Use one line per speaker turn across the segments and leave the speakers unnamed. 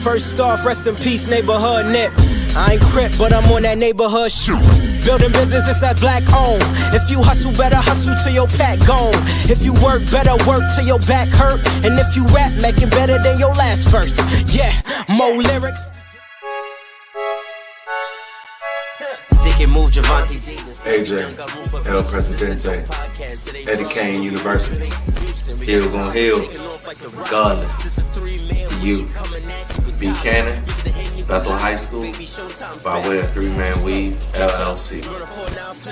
First off, rest in peace, neighborhood Nip. I ain't crip, but I'm on that neighborhood shoot. Building business, it's that black owned. If you hustle, better hustle till your pack gone. If you work, better work till your back hurt. And if you rap, make it better than your last verse. Yeah, more lyrics. Stick and move, Javante.
AJ, El Presidente, Eddie Kane University. Hill gon' heal, regardless. You, B. Cannon, Bethel High School, by way of 3-Man Weave, LLC.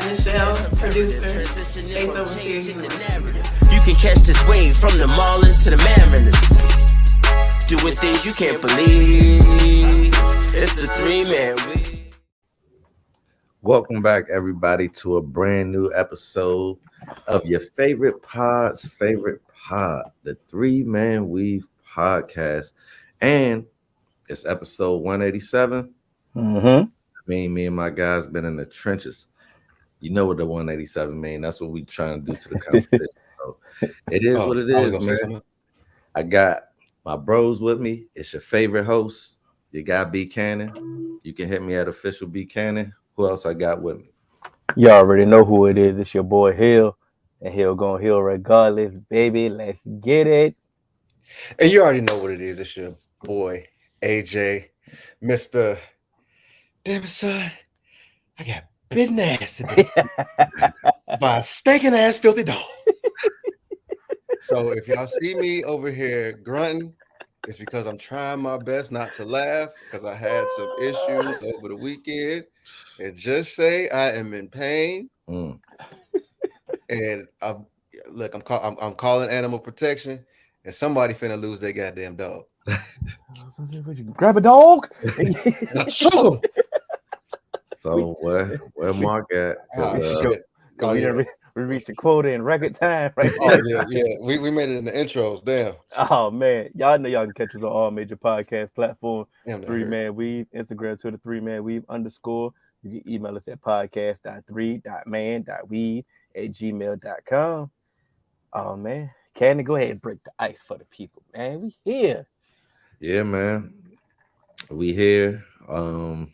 Michelle, producer, based over here.
You can catch this wave from the Marlins to the Mariners. Doing things you can't believe. It's the 3-Man Weave.
Welcome back, everybody, to a brand new episode of your favorite pod's favorite pod, the 3-Man Weave podcast. And it's episode 187. Me and my guys been in the trenches. You know what the 187 mean. That's what we trying to do to the competition. So it is what it is, man. I got my bros with me. It's your favorite host. You got B. Cannon. You can hit me at official B. Cannon. Who else I got with me?
You already know who it is. It's your boy Hill. And Hill gonna heal regardless, baby. Let's get it.
And you already know what it is. It's your boy AJ, Mr. Damn it, son. I got bitten ass today by a stinking ass filthy dog. So if y'all see me over here grunting, it's because I'm trying my best not to laugh because I had some issues over the weekend. And just say I am in pain. And I'm calling animal protection, and somebody finna lose their goddamn dog.
Grab a dog.
Show him.
So where Mark at?
We reached the quota in record time, right?
Oh yeah. We made it in the intros. Damn.
Oh man, y'all know y'all can catch us on all major podcast platforms. 3-Man Weave, Instagram to the 3-Man Weave _. You can email us at podcast.3.man.weave@gmail.com. Oh man, Cannon, go ahead and break the ice for the people, man. We here.
Yeah, man. We here. Been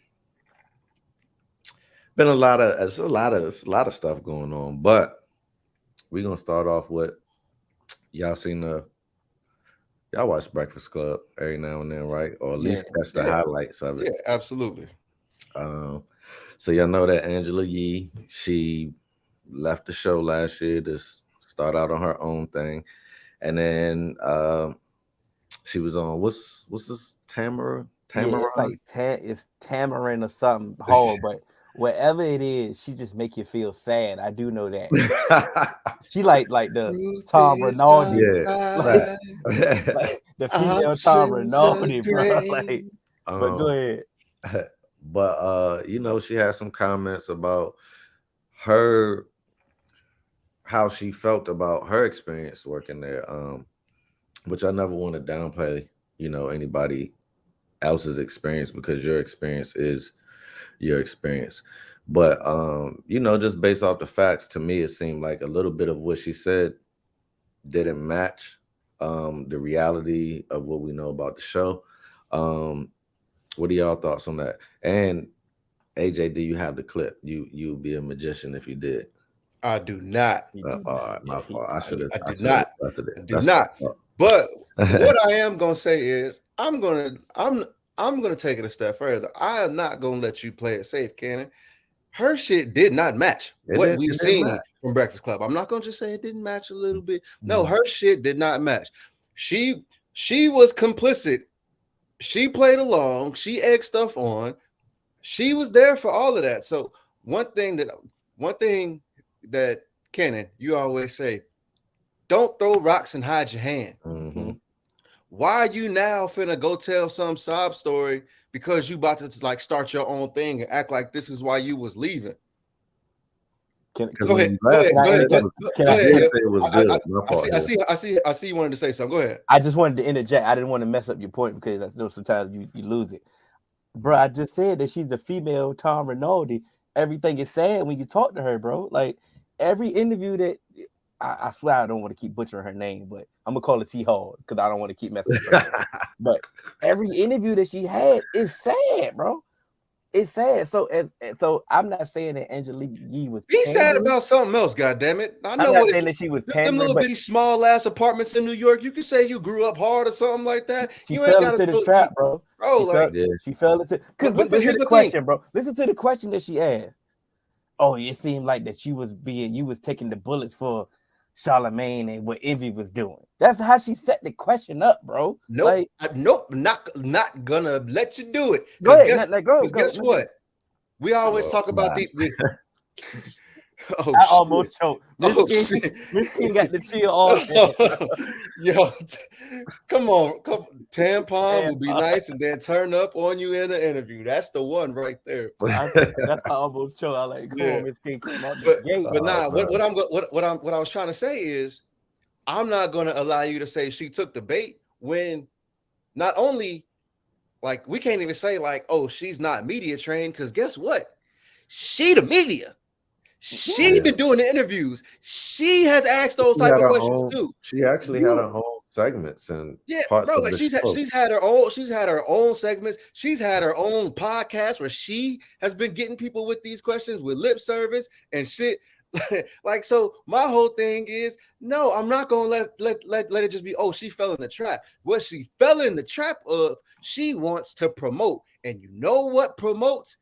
a lot of stuff going on, but we're gonna start off with y'all watch Breakfast Club every now and then, right? Or at least catch the highlights of it.
Yeah, absolutely.
So y'all know that Angela Yee, she left the show last year to start out on her own thing, and then she was on what's this Tamara?
It's Tamarin or something hard, but whatever it is, she just make you feel sad. I do know that. She like the Tom Rinaldi, like the female Tom Rinaldi, bro. But go ahead.
But she had some comments about how she felt about her experience working there, which I never want to downplay, anybody else's experience, because your experience is your experience. But just based off the facts, to me it seemed like a little bit of what she said didn't match the reality of what we know about the show. What are y'all thoughts on that? And AJ, do you have the clip? You'd be a magician if you did.
I do not.
All right, my fault. I do
not. But what I am gonna say is I'm gonna take it a step further. I am not gonna let you play it safe, Cannon. Her shit did not match what we've seen from Breakfast Club. I'm not gonna just say it didn't match a little bit. No, her shit did not match. She was complicit. She played along. She egged stuff on. She was there for all of that. So one thing that Cannon, you always say, don't throw rocks and hide your hand.
Mm-hmm.
Why are you now finna go tell some sob story because you about to start your own thing and act like this is why you was leaving? Go ahead. I see you wanted to say something. Go ahead.
I just wanted to interject. I didn't want to mess up your point because I know sometimes you lose it. Bro, I just said that she's a female Tom Rinaldi. Everything is sad when you talk to her, bro. Like every interview that I swear I don't want to keep butchering her name, but I'm gonna call it T Hall because I don't want to keep messing with her. But every interview that she had is sad, bro. It's sad. So I'm not saying that Angelique Yee was
Be sad
pandering.
about something else, goddammit. I know
I'm not
what
saying that she was
them
pandering,
little
but
bitty small ass apartments in New York. You can say you grew up hard or something like that.
she
You ain't
fell
gotta
into the trap, bro. She fell into because
but
listen
here's
to the
the
question,
thing.
bro. Listen to the question that she asked. Oh, it seemed like that you was taking the bullets for Charlamagne and what Envy was doing. That's how she set the question up, bro.
Nope, not gonna let you do it.
Go
Because
ahead,
guess what? We always talk about Oh,
I almost choked. Miss
shit.
King got the tear off.
Yo, come on. Tampon will be nice and then turn up on you in the interview. That's the one right there.
That's I almost choked. I like, come on, Miss King came out the gate.
But nah, what I was trying to say is I'm not gonna allow you to say she took the bait when not only like we can't even say like, oh, she's not media trained, because guess what? She the media. She's been doing the interviews. She has asked those type of questions too.
She actually had her own segments and parts
bro.
of
Like
the
she's had her own segments. She's had her own podcast where she has been getting people with these questions with lip service and shit. Like, so my whole thing is no, I'm not gonna let it just be, oh, she fell in the trap. What she fell in the trap of, she wants to promote. And you know what promotes?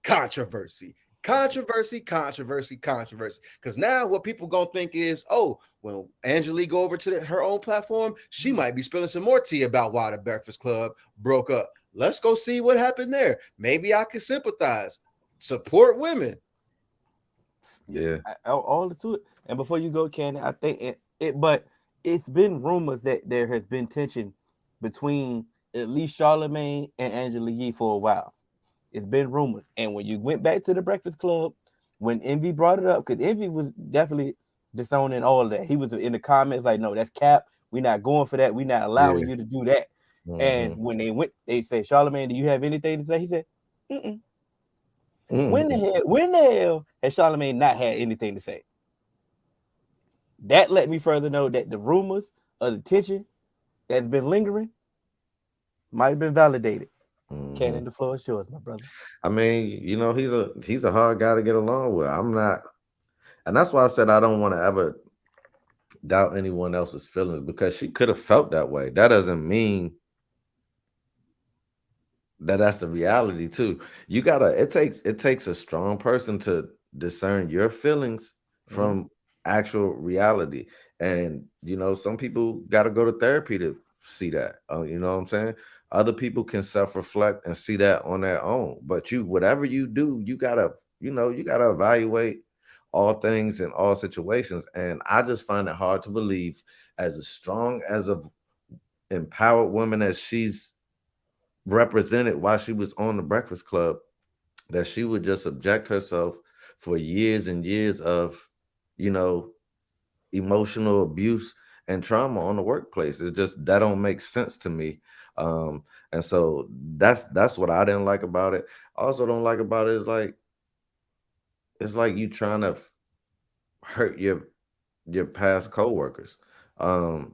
Controversy. Because now what people gonna think is, oh, when Angelique go over to her own platform, she might be spilling some more tea about why the Breakfast Club broke up. Let's go see what happened there. Maybe I can sympathize, support women.
Yeah, all to it. And before you go, Cannon, I think but it's been rumors that there has been tension between at least Charlamagne and Angelique Yee for a while. It's been rumors. And when you went back to the Breakfast Club, when Envy brought it up, because Envy was definitely disowning all of that. He was in the comments like, no, that's cap. We're not going for that. We're not allowing you to do that. Mm-hmm. And when they went, they said, Charlamagne, do you have anything to say? He said, mm-mm. When the hell has Charlamagne not had anything to say? That let me further know that the rumors of the tension that's been lingering might have been validated. Cannon, the floor is yours, my brother.
I mean, you know, he's a hard guy to get along with. I'm not, and that's why I said I don't want to ever doubt anyone else's feelings, because she could have felt that way. That doesn't mean that that's the reality too. You gotta, it takes a strong person to discern your feelings from actual reality. And you know, some people got to go to therapy to see that. You know what I'm saying? Other people can self-reflect and see that on their own. But whatever you do, you gotta evaluate all things in all situations. And I just find it hard to believe, as strong as a empowered woman as she's represented while she was on the Breakfast Club, that she would just subject herself for years and years of, you know, emotional abuse and trauma on the workplace. It's just, that don't make sense to me. And so that's what I didn't like about it. I also don't like about it is like, it's like you trying to hurt your past coworkers. So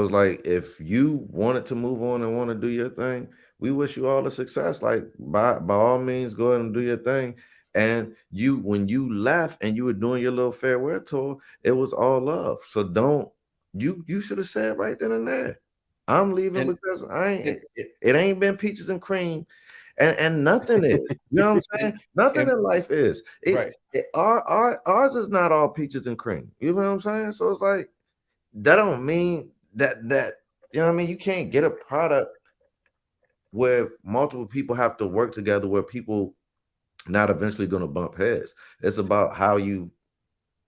it's like, if you wanted to move on and want to do your thing, we wish you all the success. Like, by all means, go ahead and do your thing. And when you left and you were doing your little farewell tour, it was all love. So you should have said right then and there, I'm leaving because it ain't been peaches and cream, and nothing is. You know what I'm saying? Nothing in life is. Ours is not all peaches and cream. You know what I'm saying? So it's like, that don't mean that you know what I mean? You can't get a product where multiple people have to work together, where people not eventually going to bump heads. It's about how you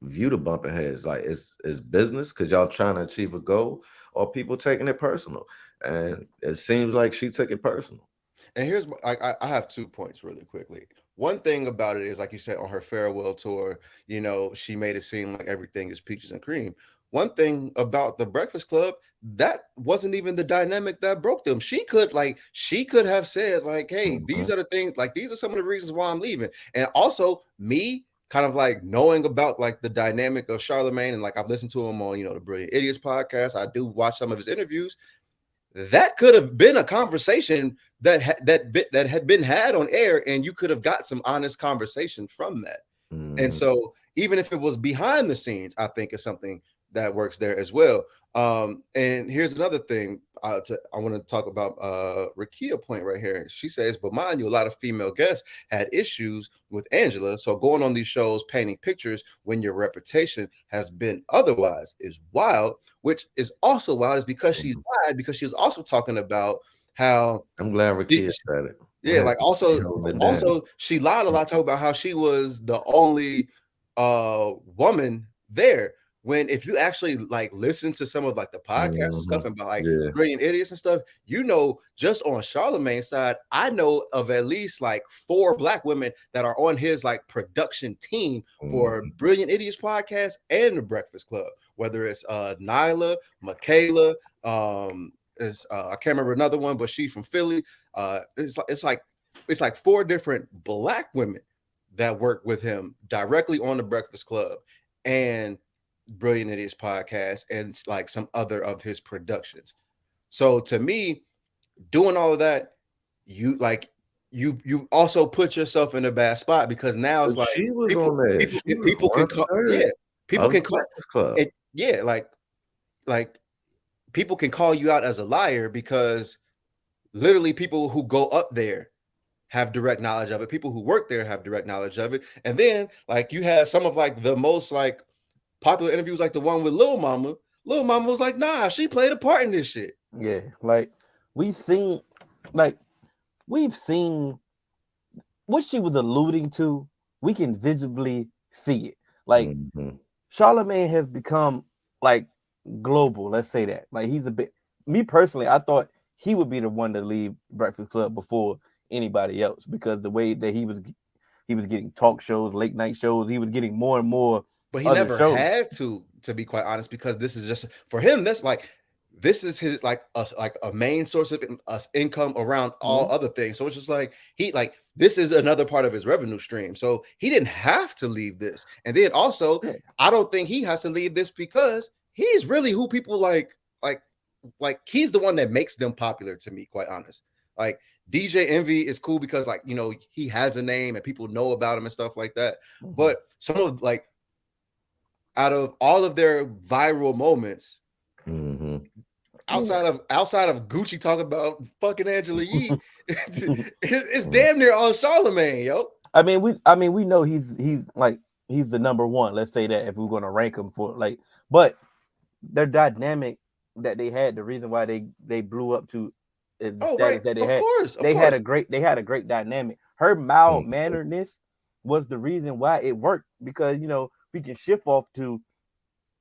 view the bumping heads. Like, it's business because y'all trying to achieve a goal, or people taking it personal. And it seems like she took it personal.
And here's, I have 2 points really quickly. One thing about it is, like you said, on her farewell tour, you know, she made it seem like everything is peaches and cream. One thing about the Breakfast Club, that wasn't even the dynamic that broke them. She could have said like, hey, these are the things, like, these are some of the reasons why I'm leaving. And also, me kind of like knowing about like the dynamic of Charlemagne, and like I've listened to him on, the Brilliant Idiots podcast. I do watch some of his interviews. That could have been a conversation that had been had on air, and you could have got some honest conversation from that. And so even if it was behind the scenes, I think it's something that works there as well. And here's another thing I want to talk about. Rakia point right here. She says, but mind you, a lot of female guests had issues with Angela. So going on these shows, painting pictures when your reputation has been otherwise is wild, which is also wild is because she lied, because she was also talking about how
I'm glad Rakia said it.
Yeah, like also she lied a lot, talking about how she was the only woman there. When if you actually like listen to some of like the podcasts and stuff about like Brilliant Idiots and stuff, just on Charlemagne's side, I know of at least like 4 Black women that are on his like production team for Brilliant Idiots podcast and the Breakfast Club. Whether it's Nyla, Michaela, I can't remember another one, but she's from Philly. It's like 4 different Black women that work with him directly on the Breakfast Club and Brilliant Idiots podcast and like some other of his productions. So to me, doing all of that, you also put yourself in a bad spot, because now it's like people can call people can call you out as a liar, because literally people who go up there have direct knowledge of it. People who work there have direct knowledge of it. And then like you have some of like the most like popular interviews, like the one with Lil Mama. Lil Mama was like, nah, she played a part in this shit.
Yeah, like we've seen what she was alluding to. We can visibly see it. Like Charlemagne has become like global. Let's say that. Like he's a bit. Me personally, I thought he would be the one to leave Breakfast Club before anybody else, because the way that he was getting talk shows, late night shows, he was getting more and more.
But he never had to be quite honest, because this is just for him. This is his like a main source of income around all other things. So it's just like this is another part of his revenue stream. So he didn't have to leave this. And then also, I don't think he has to leave this because he's really who people like he's the one that makes them popular, to me, quite honest. Like DJ Envy is cool because like, he has a name and people know about him and stuff like that. But some of like, out of all of their viral moments, outside of Gucci talking about fucking Angela Yee, it's damn near on Charlemagne, yo.
I mean, we know he's the number one. Let's say that if we're gonna rank him for like, but their dynamic that they had, the reason why they blew up to the status that they had, they had a great dynamic. Her mild manneredness was the reason why it worked, because we can shift off to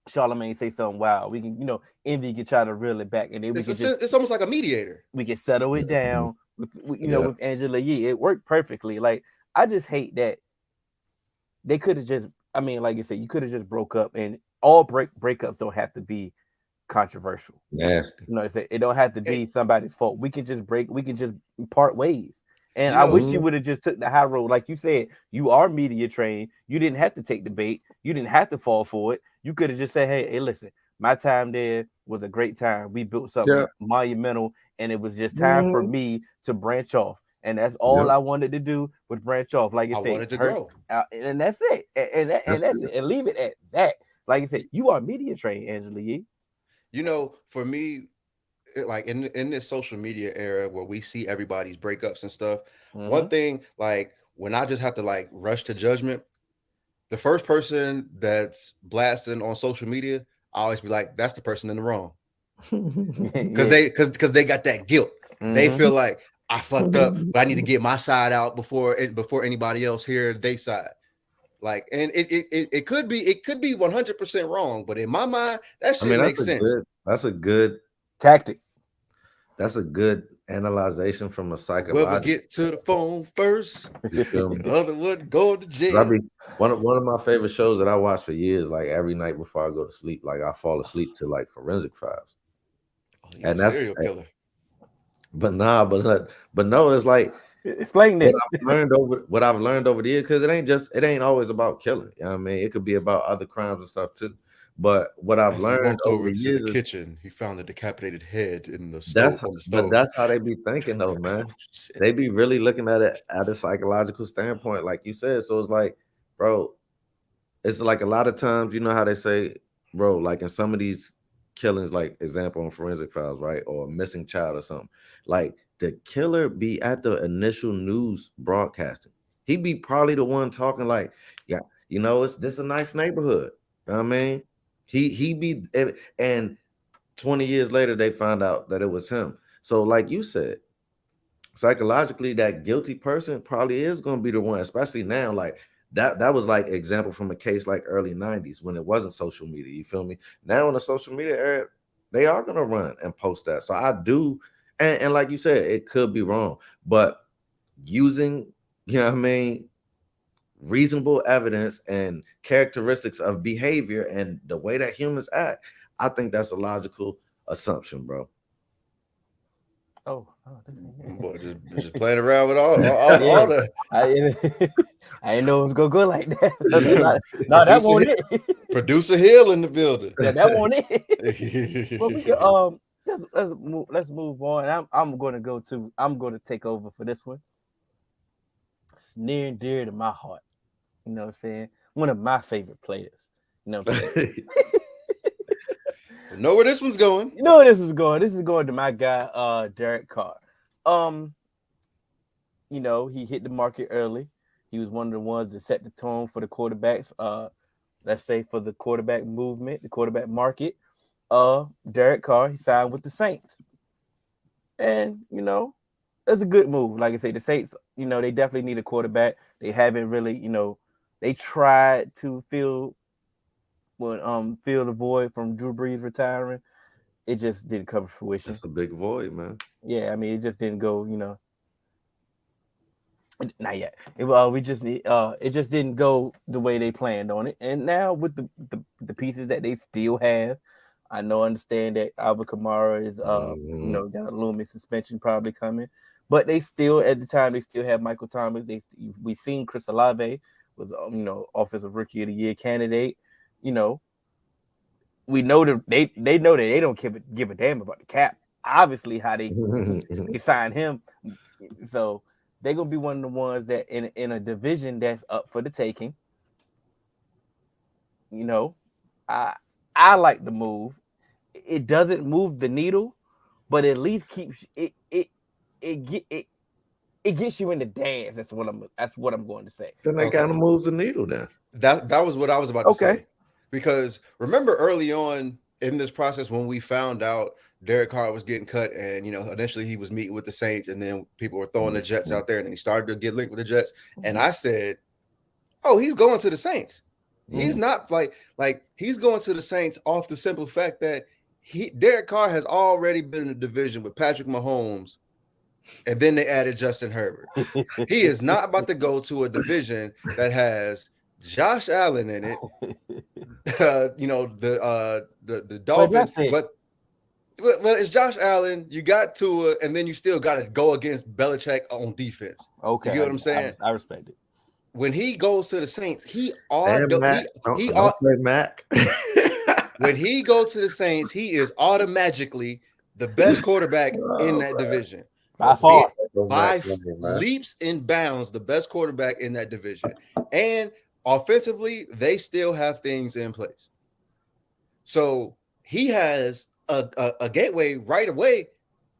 Charlemagne say something wild. We can, Envy can try to reel it back, and then
it's almost like a mediator.
We can settle it down with Angela Yee. It worked perfectly. Like I just hate that they could have just. I mean, like you said, you could have just broke up, and all breakups don't have to be controversial.
Nasty.
It don't have to be somebody's fault. We can just part ways. And I wish you would have just took the high road. Like you said, you are media trained. You didn't have to take the bait. You didn't have to fall for it. You could have just said, hey, listen, my time there was a great time. We built something monumental, and it was just time for me to branch off. And that's all I wanted to do was branch off. Like I said,
wanted to grow.
And that's it. And that's it. And leave it at that. Like I said, you are media trained, Angela Yee.
For me, like in this social media era where we see everybody's breakups and stuff, one thing, like when I just have to like rush to judgment, the first person that's blasting on social media, I always be like, that's the person in the wrong. Because they got that guilt. They feel like I fucked up, but I need to get my side out before anybody else hears their side. Like, and it could be 100% wrong, but in my mind, that shit makes sense.
That's a good
tactic.
That's a good analyzation from a psychological.
Whoever get to the phone first, the other one go to jail.
One of my favorite shows that I watch for years, like every night before I go to sleep, like I fall asleep to like Forensic Files.
And that's serial killer.
But no, it's like
Explain this.
What I've learned over the years, because it ain't always about killing. You know what I mean, it could be about other crimes and stuff too. But what I've
As he
learned
walked
over
over
the
to the
years,
kitchen, he found the decapitated head in the
that's
stove on the
but
stove.
that's how they be thinking though, man.
Shit.
They be really looking at it at a psychological standpoint, like you said. So it's like, bro, it's like a lot of times, you know how they say, bro, like in some of these killings, like example on Forensic Files, right, or a missing child or something, like the killer be at the initial news broadcasting. He be probably the one talking like, yeah, it's this a nice neighborhood. You know what I mean, he be, and 20 years later they found out that it was him. So like you said, psychologically that guilty person probably is going to be the one, especially now. Like that was like example from a case like early 90s when it wasn't social media, you feel me? Now in the social media era, they are going to run and post that. So I do, and like you said, it could be wrong, but using, you know what I mean, reasonable evidence and characteristics of behavior and the way that humans act, I think that's a logical assumption, bro.
Boy, just playing around with all the
I didn't know it was gonna go like that. No, that won't it.
Producer Hill in the building.
Yeah, that won't it. Well, we can just let's move on. I'm gonna take over for this one. It's near and dear to my heart. You know what I'm saying? One of my favorite players. You know what I'm saying?
Know where this one's going.
You know where this is going. This is going to my guy, Derek Carr. He hit the market early. He was one of the ones that set the tone for the quarterbacks. Let's say for the quarterback movement, the quarterback market. Derek Carr, he signed with the Saints. And, that's a good move. Like I say, the Saints, they definitely need a quarterback. They haven't really, they tried to fill the void from Drew Brees retiring. It just didn't come to fruition.
That's a big void, man.
Yeah, I mean, it just didn't go, not yet. It just didn't go the way they planned on it. And now with the pieces that they still have, I understand that Alvin Kamara is got a looming suspension probably coming, but they still at the time they still have Michael Thomas. We've seen Chris Olave was offensive rookie of the year candidate. We know that they know that they don't give a damn about the cap. Obviously, how they signed him, so they're gonna be one of the ones that in a division that's up for the taking. I like the move. It doesn't move the needle, but at least keeps it gets you in the dance. That's what I'm going to say.
Then they kind of moves the needle then.
That was what I was about to say. Because remember early on in this process when we found out Derek Carr was getting cut and initially he was meeting with the Saints and then people were throwing the Jets out there and then he started to get linked with the Jets. And I said, oh, he's going to the Saints. He's not like he's going to the Saints off the simple fact that Derek Carr has already been in the division with Patrick Mahomes, and then they added Justin Herbert. He is not about to go to a division that has Josh Allen in it. The Dolphins, but it's Josh Allen. You got Tua, and then you still got to go against Belichick on defense.
Okay,
you get what I'm saying?
I respect it.
When he goes to the Saints,
Mac.
When he goes to the Saints, he is automatically the best quarterback in that division.
By far.
By leaps and bounds, the best quarterback in that division. And offensively, they still have things in place. So he has a gateway right away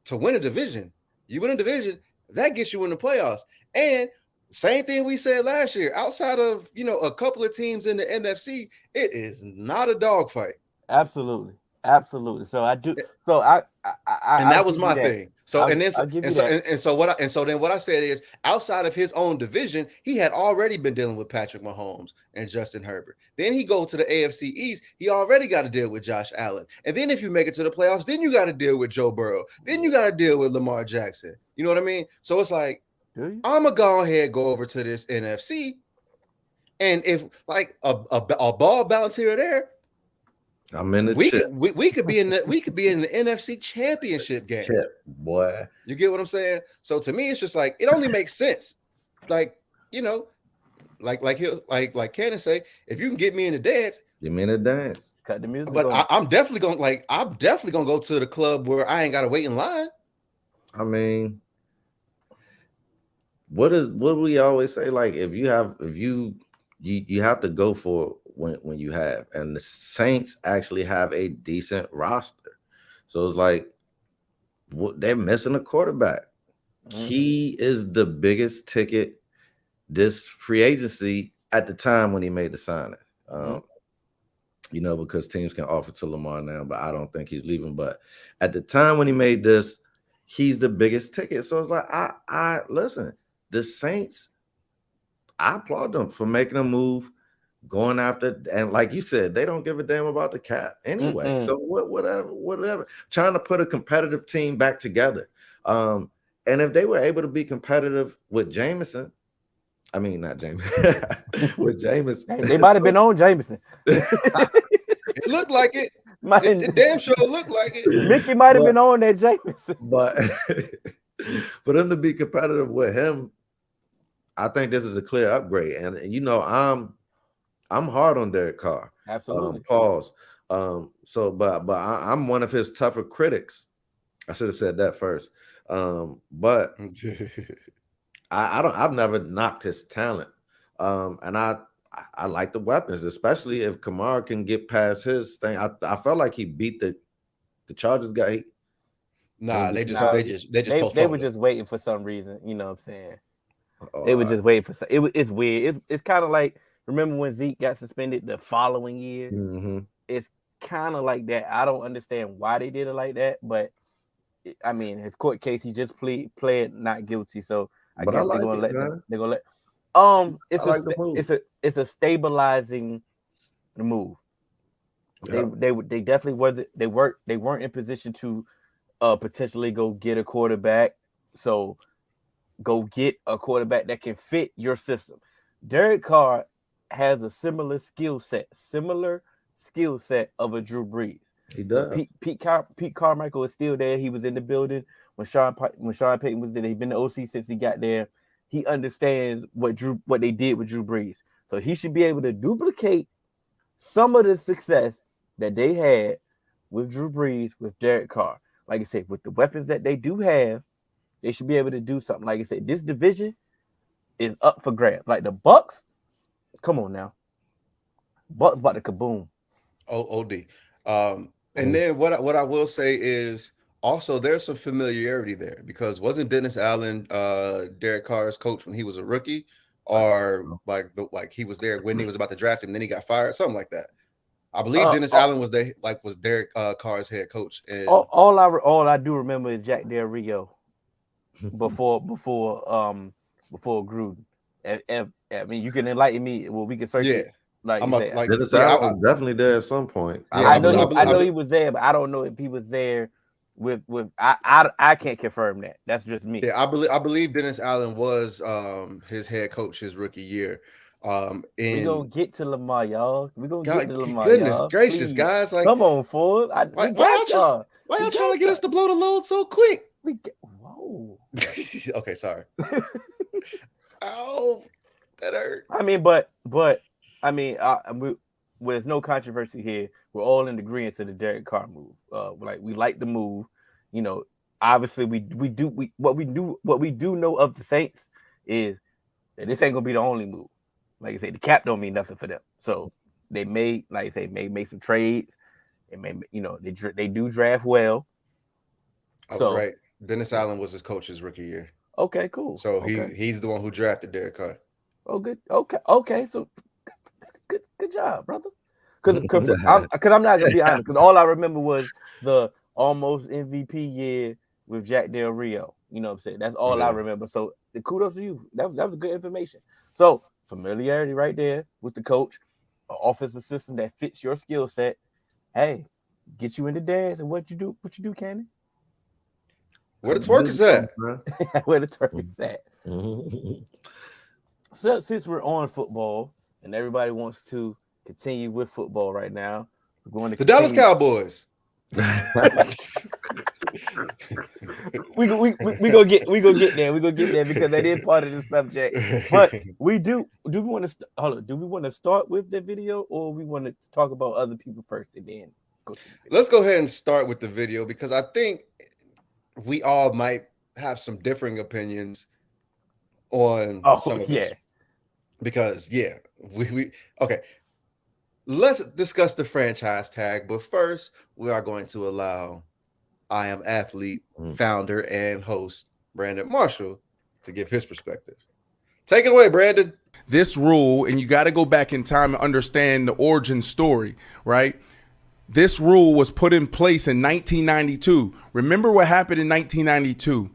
to win a division. You win a division, that gets you in the playoffs. And same thing we said last year, outside of a couple of teams in the NFC, it is not a dogfight.
Absolutely. So I do. So
and that was my thing. So what I said is, outside of his own division, he had already been dealing with Patrick Mahomes and Justin Herbert. Then he goes to the AFC East. He already got to deal with Josh Allen. And then if you make it to the playoffs, then you got to deal with Joe Burrow. Then you got to deal with Lamar Jackson. You know what I mean? So it's like, I'm gonna go over to this NFC, and if like a ball bounce here or there,
I'm in the
we
chip.
we could be in the NFC Championship game.
Chip, boy.
You get what I'm saying? So to me, it's just like it only makes sense. Like, you know, like Cannon say, if you can get me in the dance,
Give me in the dance.
Cut the music.
but I'm definitely gonna go to the club where I ain't gotta wait in line.
I mean, what we always say? Like, if you have to go for when you have, and the Saints actually have a decent roster. So it's like they're missing a quarterback. He is the biggest ticket this free agency at the time when he made the signing. You know, because teams can offer to Lamar now, but I don't think he's leaving. But at the time when he made this, he's the biggest ticket. So it's like, I listen, the Saints, I applaud them for making a move, going after, and like you said, they don't give a damn about the cap anyway. So whatever, trying to put a competitive team back together. And if they were able to be competitive with Jameson, I mean, not Jameson, with Jameson.
They might have been on Jameson.
It looked like it. It damn sure looked like it.
Mickey might have been on that Jameson.
But for them to be competitive with him, I think this is a clear upgrade. And you know, I'm hard on Derek Carr.
Absolutely.
Pause. But I'm one of his tougher critics. I should have said that first. But I've never knocked his talent. And I like the weapons, especially if Kamara can get past his thing. I felt like he beat the Chargers guy.
They
were just waiting for some reason. You know what I'm saying? They were just waiting for some. It's weird. It's kind of like, remember when Zeke got suspended the following year? It's kind of like that. I don't understand why they did it like that, but I mean, his court case, he just pled not guilty. So I guess they're gonna let them. They're gonna let. It's a stabilizing move. Yeah. They definitely weren't in position to potentially go get a quarterback. So go get a quarterback that can fit your system. Derek Carr has a similar skill set of a Drew Brees.
He does.
So Pete Carmichael is still there. He was in the building when Sean Payton was there. He's been the OC since he got there. He understands what they did with Drew Brees. So he should be able to duplicate some of the success that they had with Drew Brees, with Derek Carr. Like I said, with the weapons that they do have, they should be able to do something. Like I said, this division is up for grabs. Like the Bucks, come on now. Bucks about to kaboom.
OD. And then what I will say is also there's some familiarity there, because wasn't Dennis Allen Derek Carr's coach when he was a rookie, or like he was there when he was about to draft him, then he got fired, something like that. I believe Dennis Allen was Derek Carr's head coach. And
all I do remember is Jack Del Rio before Gruden. I mean, you can enlighten me. Well, we can search it.
Dennis Allen was definitely there at some point.
I know he was there, but I don't know if he was there with I can't confirm that. That's just me.
Yeah, I believe Dennis Allen was his head coach his rookie year.
We're gonna get to Lamar, y'all. We're gonna get to Lamar.
Goodness
y'all.
gracious,
Please.
Like,
come on, Ford.
Why y'all trying to get us to blow the load so quick?
Whoa.
Okay, sorry. Oh, that hurt.
I mean, but there's no controversy here. We're all in agreement to the Derek Carr move. We like the move. You know, obviously what we do know of the Saints is that this ain't gonna be the only move. Like I said, the cap don't mean nothing for them. So they may, like I say, make some trades. It may, they do draft well.
So right, Dennis Allen was his coach's rookie year.
Okay, cool.
So he's the one who drafted Derek Carr.
Oh, good. Okay. So good job, brother. Because I'm not gonna be honest. Because all I remember was the almost MVP year with Jack Del Rio. You know what I'm saying? That's all I remember. So the kudos to you. That was good information. So familiarity right there with the coach, an offensive system that fits your skill set. Hey, get you in the dance. And what you do, Cannon?
Where the twerk is at?
Where the twerk is at? So since we're on football and everybody wants to continue with football right now, We're going to
the Dallas
continue.
Cowboys.
we gonna get there. We gonna get there because that is part of the subject. But we do we want to hold on? Do we want to start with the video, or we want to talk about other people first and then go to the video?
Let's go ahead and start with the video because I think we all might have some differing opinions on some of this. Because we okay. Let's discuss the franchise tag, but first we are going to allow I Am Athlete founder and host Brandon Marshall to give his perspective. Take it away, Brandon.
This rule, and you got to go back in time and understand the origin story, right? This rule was put in place in 1992. Remember what happened in 1992?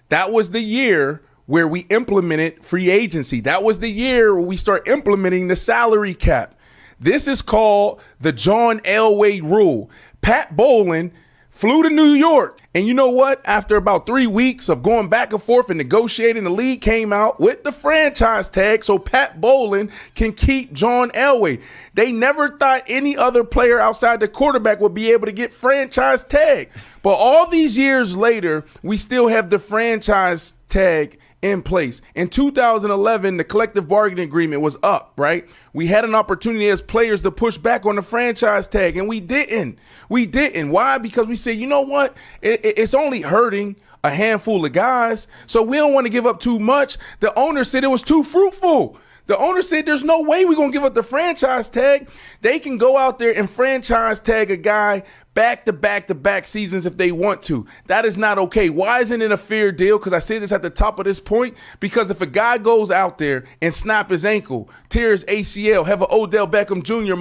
That was the year where we implemented free agency. That was the year where we start implementing the salary cap. This is called the John Elway rule. Pat Bowlen flew to New York. And you know what? After about 3 weeks of going back and forth and negotiating, the league came out with the franchise tag so Pat Bowlen can keep John Elway. They never thought any other player outside the quarterback would be able to get franchise tag. But all these years later, we still have the franchise tag in place. In 2011, the collective bargaining agreement was up, right? We had an opportunity as players to push back on the franchise tag, and we didn't. Why? Because we said, you know what? It's only hurting a handful of guys, so we don't want to give up too much. The owner said it was too fruitful. The owner said there's no way we're going to give up the franchise tag. They can go out there and franchise tag a guy back-to-back seasons if they want to. That is not okay. Why isn't it a fair deal? Because I say this at the top of this point, because if a guy goes out there and snap his ankle, tear his ACL, have an Odell Beckham Jr.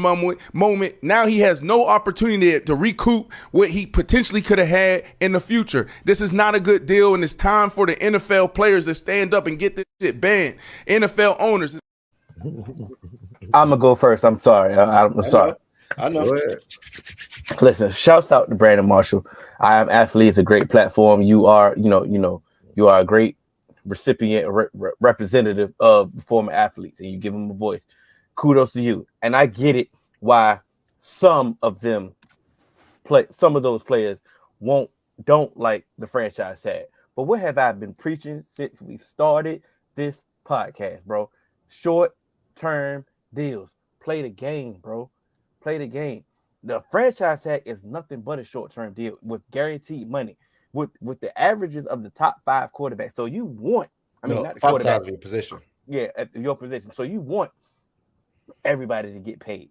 moment, now he has no opportunity to recoup what he potentially could have had in the future. This is not a good deal, and it's time for the NFL players to stand up and get this shit banned. NFL owners.
I'm going to go first. I'm sorry. I'm sorry.
I know.
Listen, shouts out to Brandon Marshall. I Am Athlete is a great platform. You are, you are a great recipient, representative of the former athletes, and you give them a voice. Kudos to you. And I get it why some of those players don't like the franchise tag. But what have I been preaching since we started this podcast, bro? Short-term deals. Play the game, bro. Play the game. The franchise tag is nothing but a short-term deal with guaranteed money, with the averages of the top 5 quarterbacks. So you want, not the
5 times your position.
Yeah, at your position. So you want everybody to get paid.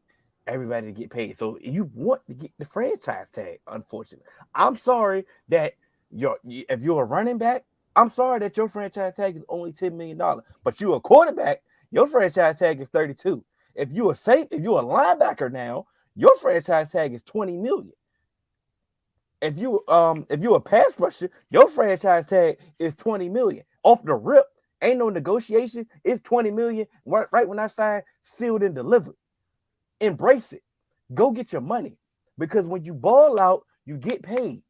So you want to get the franchise tag. Unfortunately, I'm sorry that if you're a running back, I'm sorry that your franchise tag is only $10 million. But you're a quarterback, your franchise tag is 32. If you're a linebacker now, your franchise tag is $20 million. If you're a pass rusher, your franchise tag is $20 million. Off the rip, ain't no negotiation. It's $20 million right when I sign, sealed and delivered. Embrace it. Go get your money, because when you ball out, you get paid.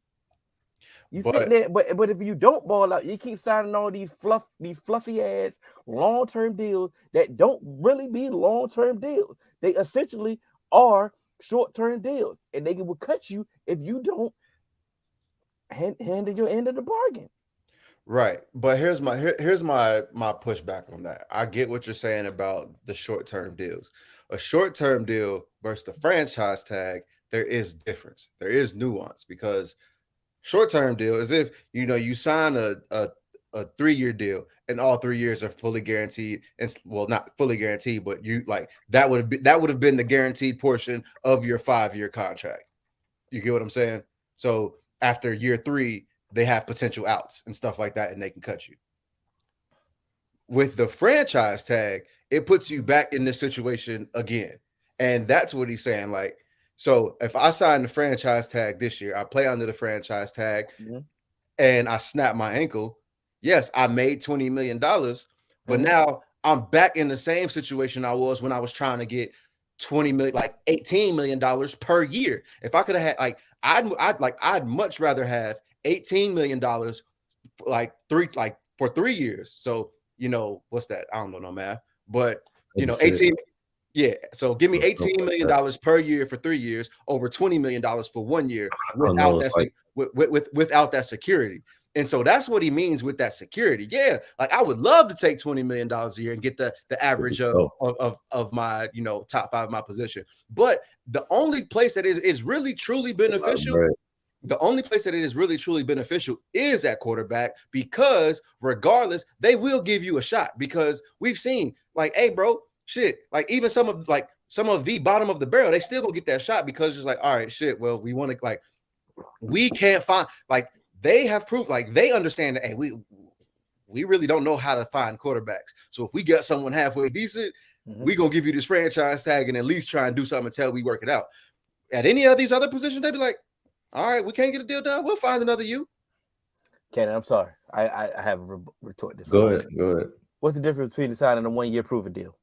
Sit there, but if you don't ball out, you keep signing all these fluffy ass long-term deals that don't really be long-term deals. They essentially are short-term deals, and they will cut you if you don't handle your end of the bargain.
Right, but here's my pushback on that. I get what you're saying about the short-term deals. A short-term deal versus the franchise tag, there is difference. There is nuance, because short-term deal is if you sign a 3-year deal and all 3 years are fully guaranteed, and not fully guaranteed, but that would have been the guaranteed portion of your 5-year contract. You get what I'm saying? So after year 3, they have potential outs and stuff like that, and they can cut you. With the franchise tag, it puts you back in this situation again. And that's what he's saying. So if I sign the franchise tag this year, I play under the franchise tag, and I snap my ankle, yes, I made $20 million, but now I'm back in the same situation I was when I was trying to get $20 million, $18 million per year. If I could have had, I'd much rather have $18 million, for 3 years. So, what's that? I don't know no math, but 18. Yeah, so give me $18 million per year for 3 years, over $20 million for 1 year, without that security. And so that's what he means with that security. Yeah, like I would love to take $20 million a year and get the average of my top 5 of my position. But the only place that is really truly beneficial. The only place that it is really truly beneficial is at quarterback, because regardless, they will give you a shot, because we've seen like, hey, bro, shit, like even some of the bottom of the barrel, they still gonna get that shot because it's like, all right, shit, well, we want to, like, we can't find, like, they have proof, like they understand that, hey, we really don't know how to find quarterbacks. So if we get someone halfway decent, we gonna give you this franchise tag and at least try and do something until we work it out. At any of these other positions, they'd be like, all right, we can't get a deal done, we'll find another you.
Ken, I'm sorry. I have a retort this.
Go ahead.
What's the difference between signing a 1-year prove-it deal?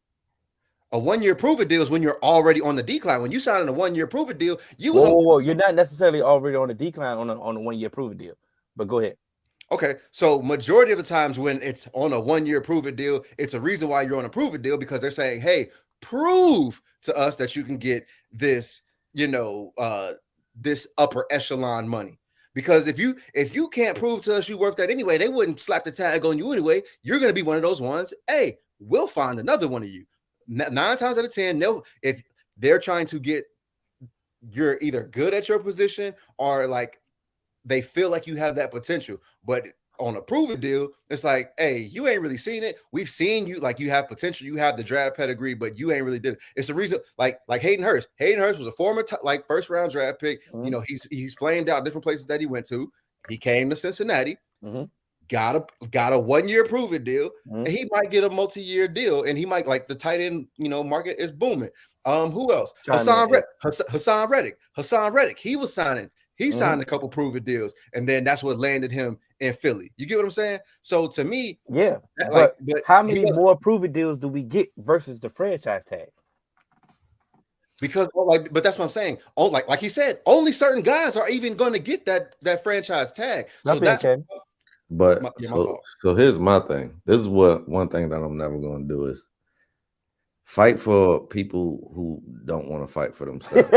A 1-year prove-it deal is when you're already on the decline. When you sign a 1-year prove-it deal,
whoa, you're not necessarily already on the decline on a 1-year prove-it deal. But go ahead.
Okay, so majority of the times when it's on a 1-year prove-it deal, it's a reason why you're on a prove-it deal, because they're saying, hey, prove to us that you can get this, this upper echelon money. Because if you can't prove to us you worth that anyway, they wouldn't slap the tag on you anyway. You're going to be one of those ones. Hey, we'll find another one of you. 9 times out of 10, if they're trying to get, you're either good at your position or like they feel like you have that potential. But on a prove-it deal, it's like, hey, you ain't really seen it. We've seen you, like, you have potential, you have the draft pedigree, but you ain't really did it. It's the reason, like Hayden Hurst. Hayden Hurst was a former first-round draft pick. He's flamed out different places that he went to. He came to Cincinnati, got a 1-year prove-it deal, and he might get a multi-year deal, and he might, like, the tight end market is booming. Who else? Hassan Reddick. He was signing. He signed a couple prove-it deals, and then that's what landed him in Philly. You get what I'm saying? So to me,
yeah. But how many more prove-it deals do we get versus the franchise tag?
Because but that's what I'm saying. Oh, like he said, only certain guys are even going to get that franchise tag. So that's
but so here's my thing. This is one thing that I'm never going to do is fight for people who don't want to fight for themselves.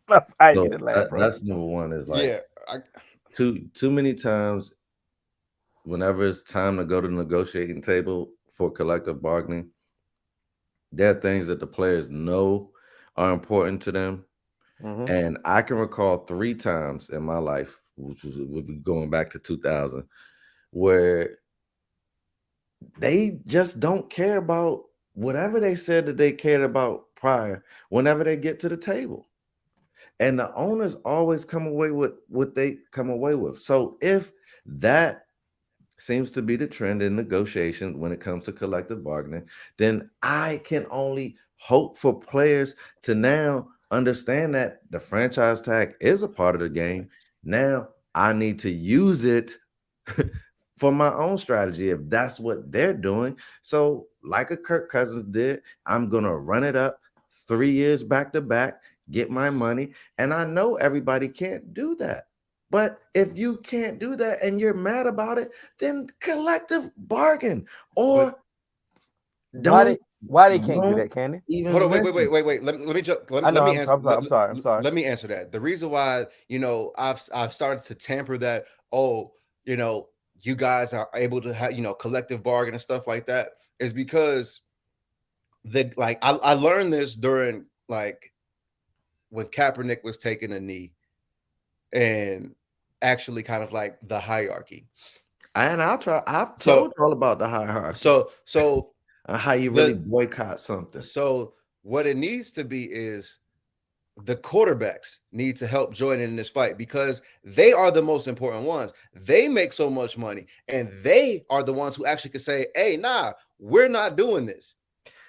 That's number one. Is like, too many times, whenever it's time to go to the negotiating table for collective bargaining, there are things that the players know are important to them. And I can recall 3 times in my life, which was going back to 2000, where they just don't care about whatever they said that they cared about prior whenever they get to the table. And the owners always come away with what they come away with. So if that seems to be the trend in negotiation when it comes to collective bargaining, then I can only hope for players to now understand that the franchise tag is a part of the game. Now I need to use it for my own strategy if that's what they're doing. So like a Kirk Cousins did, I'm going to run it up 3 years back to back, get my money. And I know everybody can't do that. But if you can't do that and you're mad about it, then collective bargain or don't.
Why they can't do that, Candy?
Hold on, wait. Let me jump. Let me answer.
I'm sorry.
Let me answer that. The reason why, I've started to tamper that, you guys are able to have, collective bargain and stuff like that, is because I learned this during when Kaepernick was taking a knee and actually kind of like the hierarchy.
And I've told you all about the hierarchy.
So
how you really boycott something.
So what it needs to be is the quarterbacks need to help join in this fight, because they are the most important ones. They make so much money, and they are the ones who actually can say, hey, nah, we're not doing this.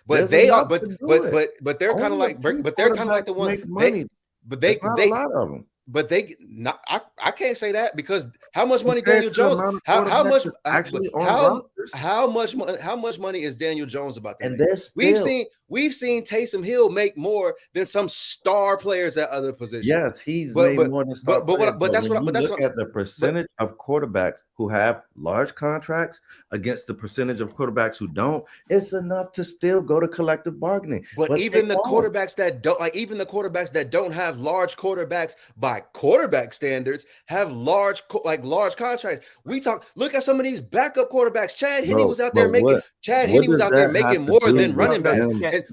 But they're kind of like the ones. There's not a lot of them. But I can't say that, because how much money Daniel Jones? How much? how much money is Daniel Jones about to
And
make?
there's still,
We've seen Taysom Hill make more than some star players at other positions.
yes, he's made more than star players.
But that's what.
When
But
you
that's
look
what.
at the percentage of quarterbacks who have large contracts against the percentage of quarterbacks who don't, it's enough to still go to collective bargaining.
But even the quarterbacks that don't have large quarterbacks by quarterback standards have large contracts. Look at some of these backup quarterbacks. Chad Henne was out there making more than running backs. And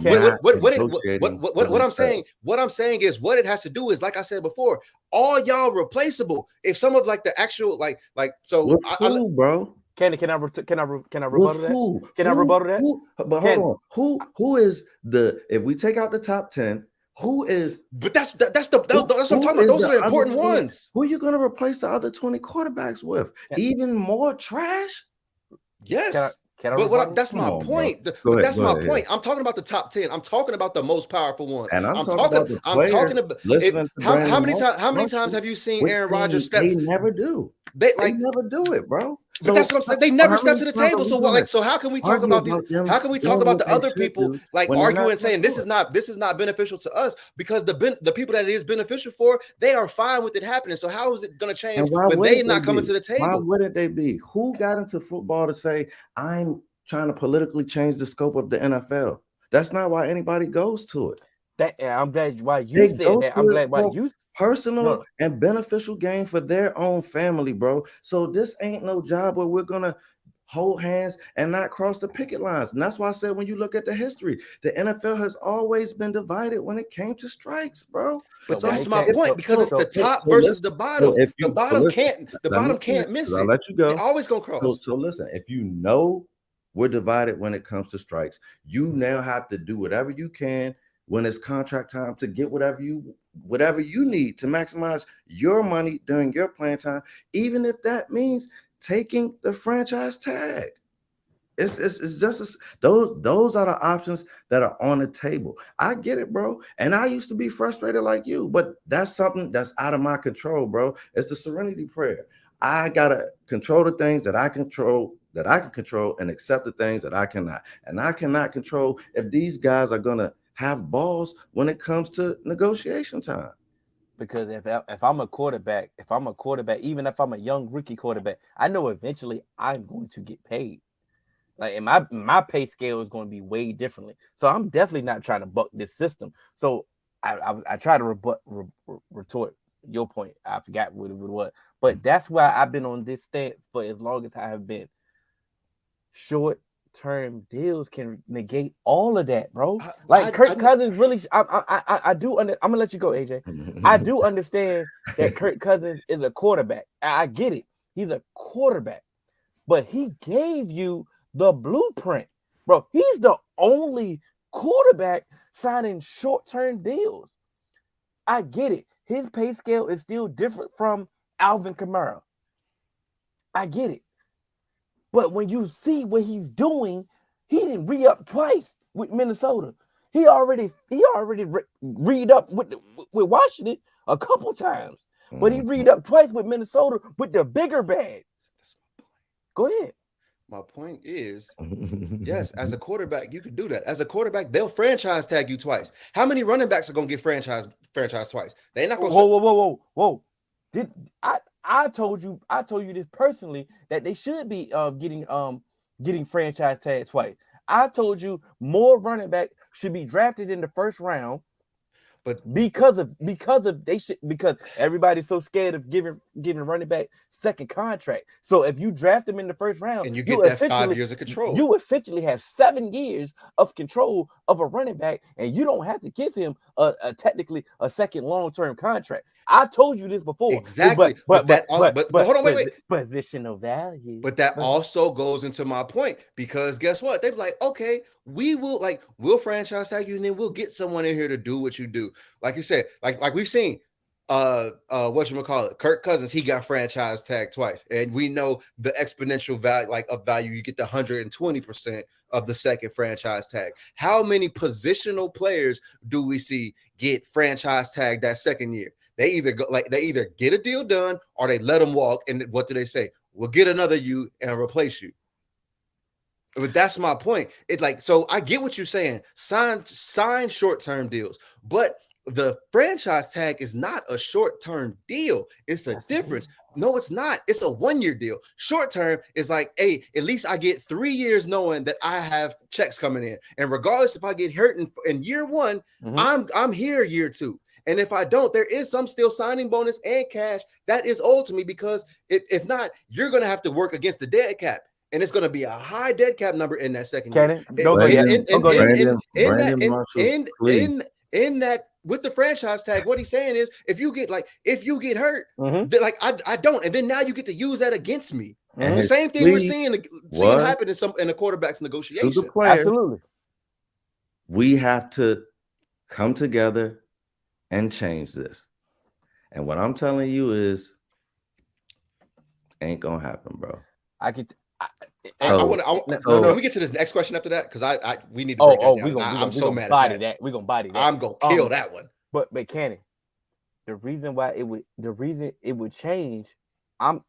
what I'm saying is what it has to do is, like I said before, all y'all replaceable. If some of like the actual
bro.
Can I rebuttal that? Can I rebuttal that?
But hold on. Who is if we take out the top 10, who is?
But that's what I'm talking about. Those are the important ones.
Who are you going to replace the other 20 quarterbacks with? Even more trash?
Yes. That's my point. That's my point. I'm talking about the top 10. I'm talking about the most powerful ones.
And I'm talking about
how many times have you seen Aaron Rodgers step?
They never do. They never do it, bro.
But that's what I'm saying. They never step to the table. So what? So how can we talk about these? How can we talk about the other people arguing, saying this is not beneficial to us, because the people that it is beneficial for, they are fine with it happening. So how is it going to change when they not coming to the table?
Why wouldn't they be? Who got into football to say I'm trying to politically change the scope of the NFL? That's not why anybody goes to it.
I'm glad why you said that. I'm glad why you.
Personal and beneficial gain for their own family, bro. So this ain't no job where we're gonna hold hands and not cross the picket lines. And that's why I said, when you look at the history, the NFL has always been divided when it came to strikes, bro.
But that's my point, because it's the top versus the bottom. The bottom can't miss it.
I'll let you go.
They're always gonna cross.
So listen, if you know we're divided when it comes to strikes, you now have to do whatever you can when it's contract time to get whatever you need to maximize your money during your playing time, even if that means taking the franchise tag. It's just those are the options that are on the table. I get it, bro. And I used to be frustrated like you, but that's something that's out of my control, bro. It's the serenity prayer. I gotta control the things that I can control, and accept the things that I cannot. And I cannot control if these guys are gonna have balls when it comes to negotiation time.
Because if I'm a quarterback, even if I'm a young rookie quarterback, I know eventually I'm going to get paid. Like, and my pay scale is going to be way differently. So I'm definitely not trying to buck this system. So I try to retort your point. I forgot what it was, but that's why I've been on this stance for as long as I have been. Short-term deals can negate all of that, bro. Kirk Cousins really. I do. I'm gonna let you go, AJ. I do understand that Kirk Cousins is a quarterback. I get it. He's a quarterback, but he gave you the blueprint, bro. He's the only quarterback signing short-term deals. I get it. His pay scale is still different from Alvin Kamara. I get it. But when you see what he's doing, he didn't re-up twice with Minnesota. He already re-up with Washington a couple times. But he re-up twice with Minnesota with the bigger bag. Go ahead.
My point is, yes, as a quarterback, you could do that. As a quarterback, they'll franchise tag you twice. How many running backs are going to get franchise twice? They're not going
to. Whoa. I told you this personally, that they should be getting franchise tag twice. I told you more running back should be drafted in the first round, but because everybody's so scared of giving running back second contract. So if you draft them in the first round
and you get that 5 years of control,
you essentially have 7 years of control of a running back, and you don't have to give him technically a second long-term contract. I told you this before.
Exactly. But hold on, wait.
Positional value.
But that also goes into my point, because guess what? They're like, okay, we'll franchise tag you, and then we'll get someone in here to do what you do. Like you said, like we've seen Kirk Cousins, he got franchise tag twice, and we know the exponential value. You get the 120% of the second franchise tag. How many positional players do we see get franchise tag that second year? They either get a deal done or they let them walk. And what do they say? We'll get another you and replace you. But that's my point. It's like, so I get what you're saying. Sign short-term deals, but the franchise tag is not a short-term deal. It's a difference. No, it's not. It's a 1-year deal. Short-term is like, hey, at least I get 3 years knowing that I have checks coming in. And regardless if I get hurt in year 1, I'm here year 2. And if I don't, there is some still signing bonus and cash that is owed to me, because if not, you're going to have to work against the dead cap. And it's going to be a high dead cap number in that second year. In that, with the franchise tag, what he's saying is, if you get hurt, like I don't, and then now you get to use that against me. And the same thing we're seeing happen in the quarterback's negotiation.
To the players,
absolutely.
We have to come together and change this. And what I'm telling you is, ain't gonna happen, bro.
Can we get to this next question after that? Because we need to break that down. I'm so mad at that.
We're gonna body that.
I'm gonna kill that one.
But Cannon, the reason it would change, I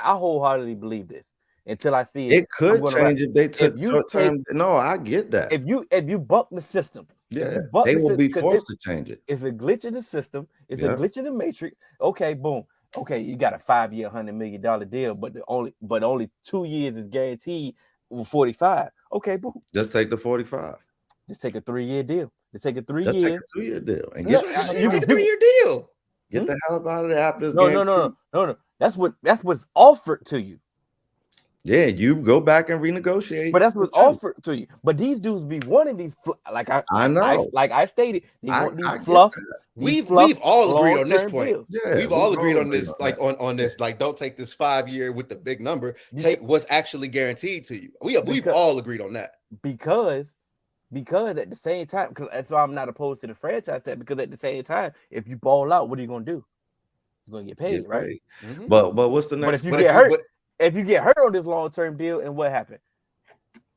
wholeheartedly believe this until I see it.
It could change if they took short term. No, I get that.
If you buck the system,
they will be forced to change it.
It's a glitch in the system. It's a glitch in the matrix. Okay, boom. Okay, you got a 5-year, $100 million deal, but only 2 years is guaranteed with 45. Okay, boom.
Just take the 45.
Just take a 3-year deal. Just take a 3
Just
year.
Take a 2-year deal and
take a 3-year deal.
Get the hell out of there after this.
No. That's what's offered to you.
Yeah, you go back and renegotiate.
But that's what's offered to you. But these dudes be wanting these, I know. Like I stated, they want these fluff.
We've all agreed on this point. Deals. Yeah, we've all agreed on this, on this, don't take this 5-year with the big number. Take what's actually guaranteed to you. We've all agreed on that.
Because at the same time, because that's why I'm not opposed to the franchise tag, because at the same time, if you ball out, what are you gonna do? You're gonna get paid, right?
Mm-hmm. But what's the next?
But if you get hurt, if you get hurt on this long-term deal, and what happened?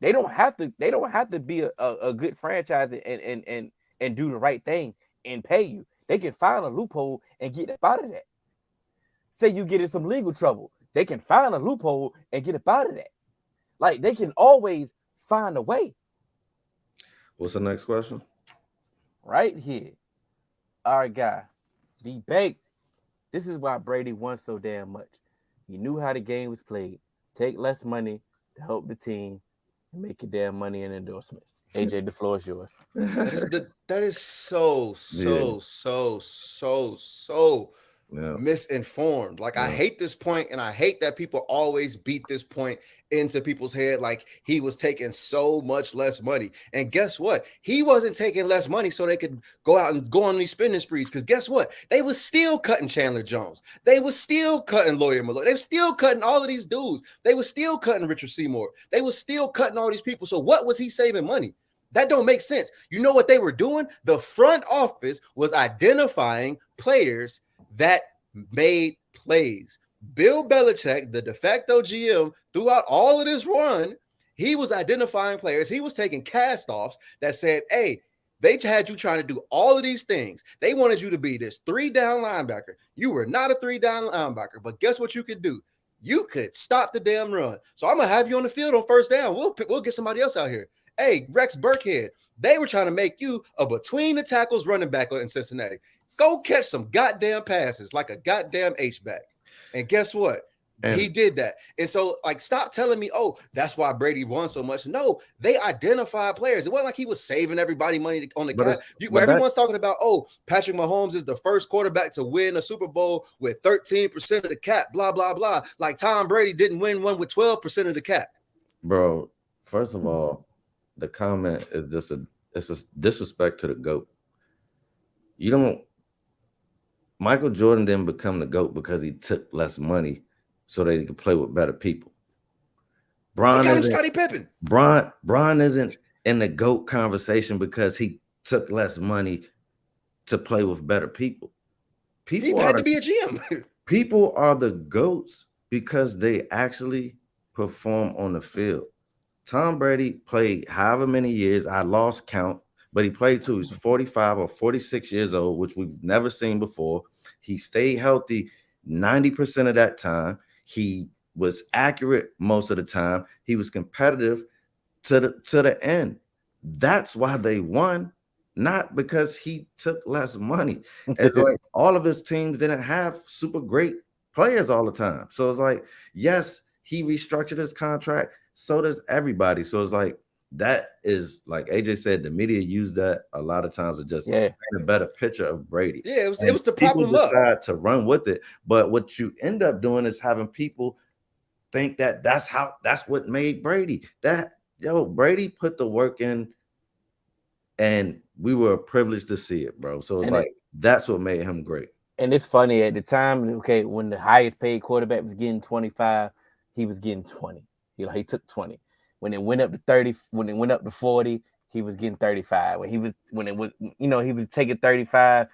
They don't have to be a good franchise and do the right thing and pay you. They can find a loophole and get up out of that. Say you get in some legal trouble, they can find a loophole and get up out of that. Like, they can always find a way.
What's the next question?
Right here. All right, guy. Debate. This is why Brady won so damn much. He knew how the game was played. Take less money to help the team and make your damn money in endorsements. AJ, the floor is yours.
That is so misinformed. Like, I hate this point, and I hate that people always beat this point into people's head like he was taking so much less money. And guess what? He wasn't taking less money so they could go out and go on these spending sprees, because guess what? They was still cutting Chandler Jones. They was still cutting Lawyer Malloy. They were still cutting all of these dudes. They were still cutting Richard Seymour. They were still cutting all these people. So what was he saving money? That don't make sense. You know what they were doing? The front office was identifying players that made plays. Bill Belichick, the de facto GM, throughout all of this run, he was identifying players. He was taking cast-offs that said, hey, they had you trying to do all of these things. They wanted you to be this 3-down linebacker. You were not a 3-down linebacker, but guess what you could do? You could stop the damn run. So I'm going to have you on the field on first down. We'll get somebody else out here. Hey, Rex Burkhead, they were trying to make you a between the tackles running back in Cincinnati. Go catch some goddamn passes like a goddamn H-back. And guess what? He did that. And so, like, stop telling me, oh, that's why Brady won so much. No, they identified players. It wasn't like he was saving everybody money on the cap. Everyone's talking about, oh, Patrick Mahomes is the first quarterback to win a Super Bowl with 13% of the cap, blah, blah, blah. Like Tom Brady didn't win one with 12% of the cap.
Bro, first of all, the comment is just it's a disrespect to the GOAT. Michael Jordan didn't become the GOAT because he took less money so that he could play with better people. Bron isn't in the GOAT conversation because he took less money to play with better people.
He had to be a GM.
People are the GOATs because they actually perform on the field. Tom Brady played however many years, I lost count, but he played till he was 45 or 46 years old, which we've never seen before. He stayed healthy 90% of that time. He was accurate most of the time. He was competitive to the end. That's why they won, not because he took less money. It's like all of his teams didn't have super great players all the time. So it's like, yes, he restructured his contract. So does everybody. So it's like, that is, like AJ said, the media used that a lot of times to just paint a better picture of Brady.
Yeah, it was to prop him up.
People decide to run with it. But what you end up doing is having people think that that's what made Brady. Brady put the work in, and we were privileged to see it, bro. So it's that's what made him great.
And it's funny, at the time, okay, when the highest paid quarterback was getting 25, he was getting 20. He took 20. When it went up to 30, when it went up to 40, he was getting 35. He was taking 35.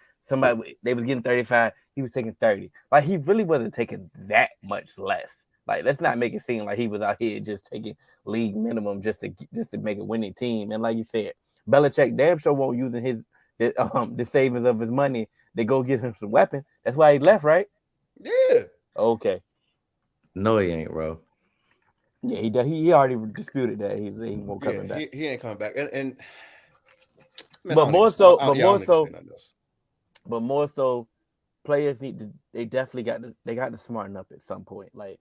They was getting 35. He was taking 30. Like, he really wasn't taking that much less. Like, let's not make it seem like he was out here just taking league minimum just to make a winning team. And like you said, Belichick damn sure won't using the savings of his money to go get him some weapons. That's why he left, right?
Yeah.
Okay.
No, he ain't, bro.
Yeah, he already disputed that he won't come back.
He ain't coming back. And man,
but more so, players they definitely got to smarten up at some point. Like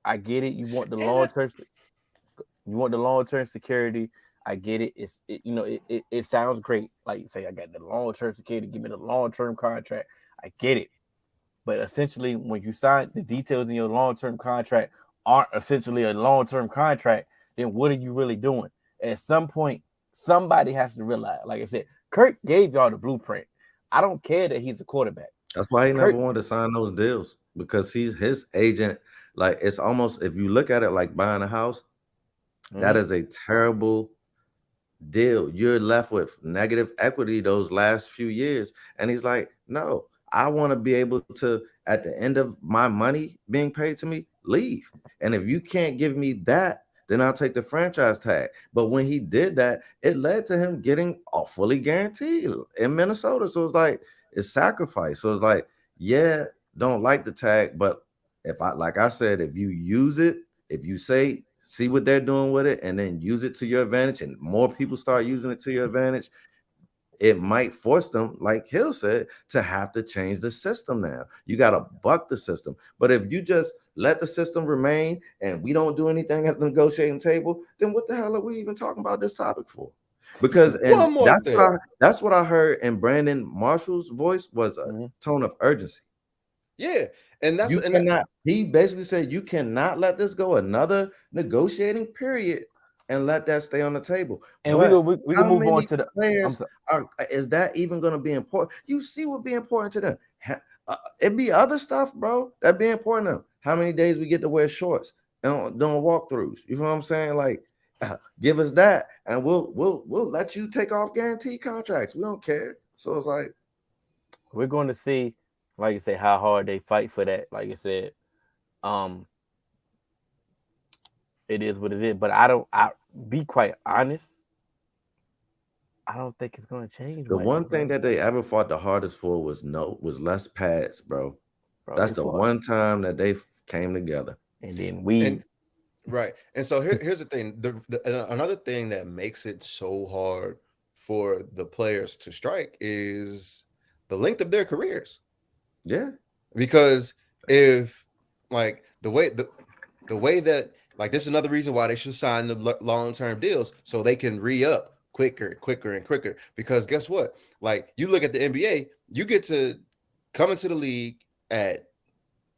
I get it. You want the long term security. I get it. It sounds great. Like you say, I got the long term security. Give me the long term contract. I get it. But essentially, when you sign the details in your long term contract aren't essentially a long term contract, then what are you really doing? At some point, somebody has to realize. Like I said, Kirk gave y'all the blueprint. I don't care that he's a quarterback.
That's why he never wanted to sign those deals, because his agent. Like, it's almost, if you look at it like buying a house, that is a terrible deal. You're left with negative equity those last few years. And he's like, no, I want to be able to, at the end of my money being paid to me, leave. And if you can't give me that, then I'll take the franchise tag. But when he did that, it led to him getting a fully guaranteed in Minnesota. So it's like, it's sacrifice. So it's like, yeah, don't like the tag, but like I said, if you use it, if you see what they're doing with it and then use it to your advantage, and more people start using it to your advantage, it might force them, like Hill said, to have to change the system now. You got to buck the system. But if you just let the system remain and we don't do anything at the negotiating table, then what the hell are we even talking about this topic for? Because that's what I heard in Brandon Marshall's voice was a tone of urgency.
Yeah. And
he basically said, you cannot let this go another negotiating period and let that stay on the table.
And we can move on to the
players. Is that even going to be important? You see what be important to them. It'd be other stuff, bro, that be important to them. How many days we get to wear shorts and doing walkthroughs? You know what I'm saying? Like, give us that, and we'll let you take off guaranteed contracts. We don't care. So it's like,
we're going to see, like you say, how hard they fight for that. Like I said, it is what it is. But I be quite honest, I don't think it's going to change.
The one thing that they ever fought the hardest for was less pads, bro. That's the one time that they came together.
And then
right. And so here's the thing. Another thing that makes it so hard for the players to strike is the length of their careers.
Yeah.
Because if, like, the way that, like, this is another reason why they should sign the long-term deals, so they can re-up quicker. Because guess what? Like, you look at the NBA, you get to come into the league at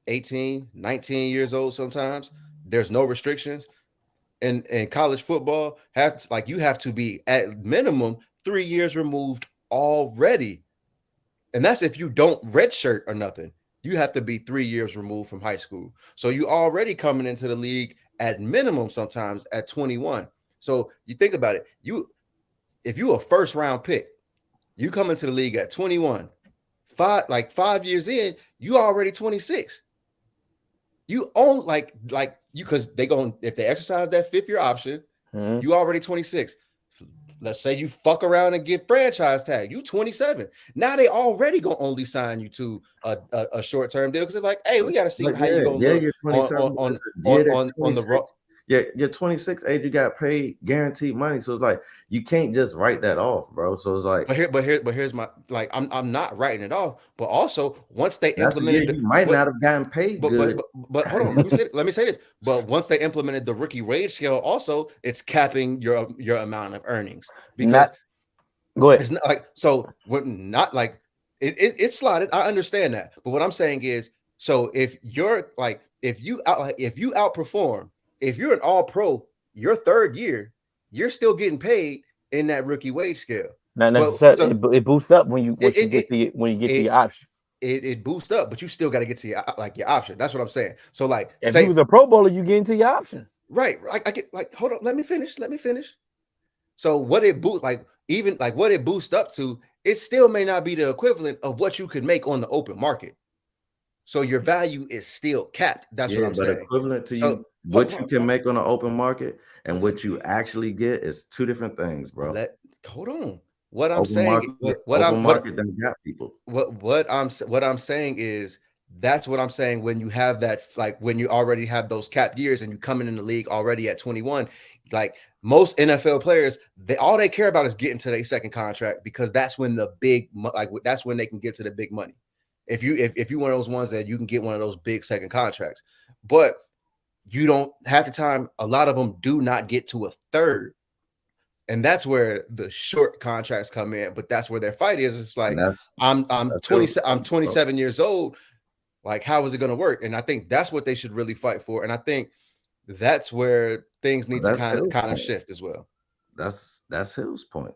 18, 19 years old sometimes. There's no restrictions. And college football, you have to be at minimum 3 years removed already. And that's if you don't redshirt or nothing. You have to be 3 years removed from high school. So you already coming into the league at minimum sometimes at 21. So you think about it. If you a first round pick, you come into the league at 21, 5 years in, you already 26. You own because if they exercise that 5th year option, you already 26. let's say you fuck around and get franchise tag. You 27. Now they already gonna only sign you to a short-term deal because they're like, hey, we got to see how you gonna look
you're 27
on the road.
Yeah, you're 26 age, you got paid guaranteed money. So it's like you can't just write that off, bro. So it's like
but here's my like I'm not writing it off, but also once they
that's
implemented
you might not have gotten paid good.
But hold on, let me say this. But once they implemented the rookie wage scale, also it's capping your amount of earnings because
go ahead.
it's not like so we're not like it's slotted. I understand that, but what I'm saying is, so if you're like if you outperform, if you're an all pro, your third year, you're still getting paid in that rookie wage scale.
Not necessarily. So it boosts up when you get to your option.
It boosts up, but you still got to get to your option. That's what I'm saying. So like,
if you was a Pro Bowler, you get into your option,
right? I get like, hold on, let me finish. So what it boost like even like what it boosts up to, it still may not be the equivalent of what you could make on the open market. So your value is still capped. That's what I'm saying.
Equivalent to you, what you can make on the open market and what you actually get is two different things, bro.
Hold on. What I'm saying, what I'm saying is that's what I'm saying when you have that, like when you already have those capped years and you coming in the league already at 21, like most NFL players, all they care about is getting to their second contract because that's when that's when they can get to the big money. If you one of those ones that you can get one of those big second contracts, but you don't half the time, a lot of them do not get to a third. And that's where the short contracts come in, but that's where their fight is. It's like I'm 27 years old. Like, how is it going to work? And I think that's what they should really fight for. And I think that's where things need to kind of shift as well.
That's Hill's point.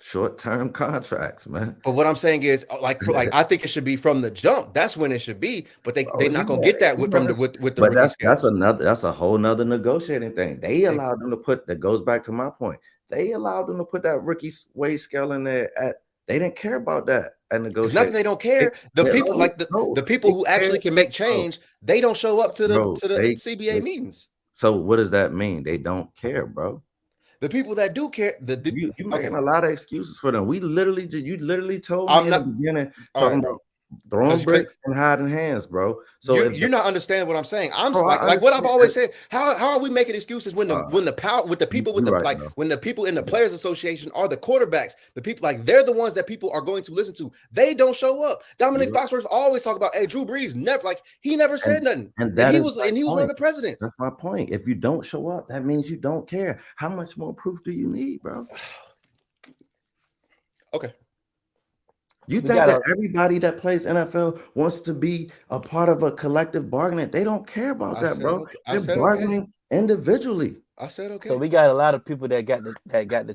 Short-term contracts, man.
But what I'm saying is, like I think it should be from the jump. That's when it should be. But they're not gonna get that with the. But
that's a whole nother negotiating thing. They allowed them to put that goes back to my point. They allowed them to put that rookie wage scale in there. They didn't care about that at negotiation.
It's not that they don't care. The people who actually can make change, they don't show up to the CBA meetings.
So what does that mean? They don't care, bro.
The people that do care,
you making a lot of excuses for them. You literally told me in the beginning talking about throwing bricks and hiding hands, bro. So
you're not understanding what I'm saying. I'm like what I've always said. How are we making excuses when the power with the people with when the people in the Players Association are the quarterbacks, the people like they're the ones that people are going to listen to. They don't show up. Dominic Foxworth always talk about, hey, Drew Brees he never said nothing. And he was one of the presidents.
That's my point. If you don't show up, that means you don't care. How much more proof do you need, bro?
Okay.
You think that everybody that plays NFL wants to be a part of a collective bargaining? They don't care about that, bro. They're bargaining individually.
I said okay.
So we got a lot of people that got the tag, that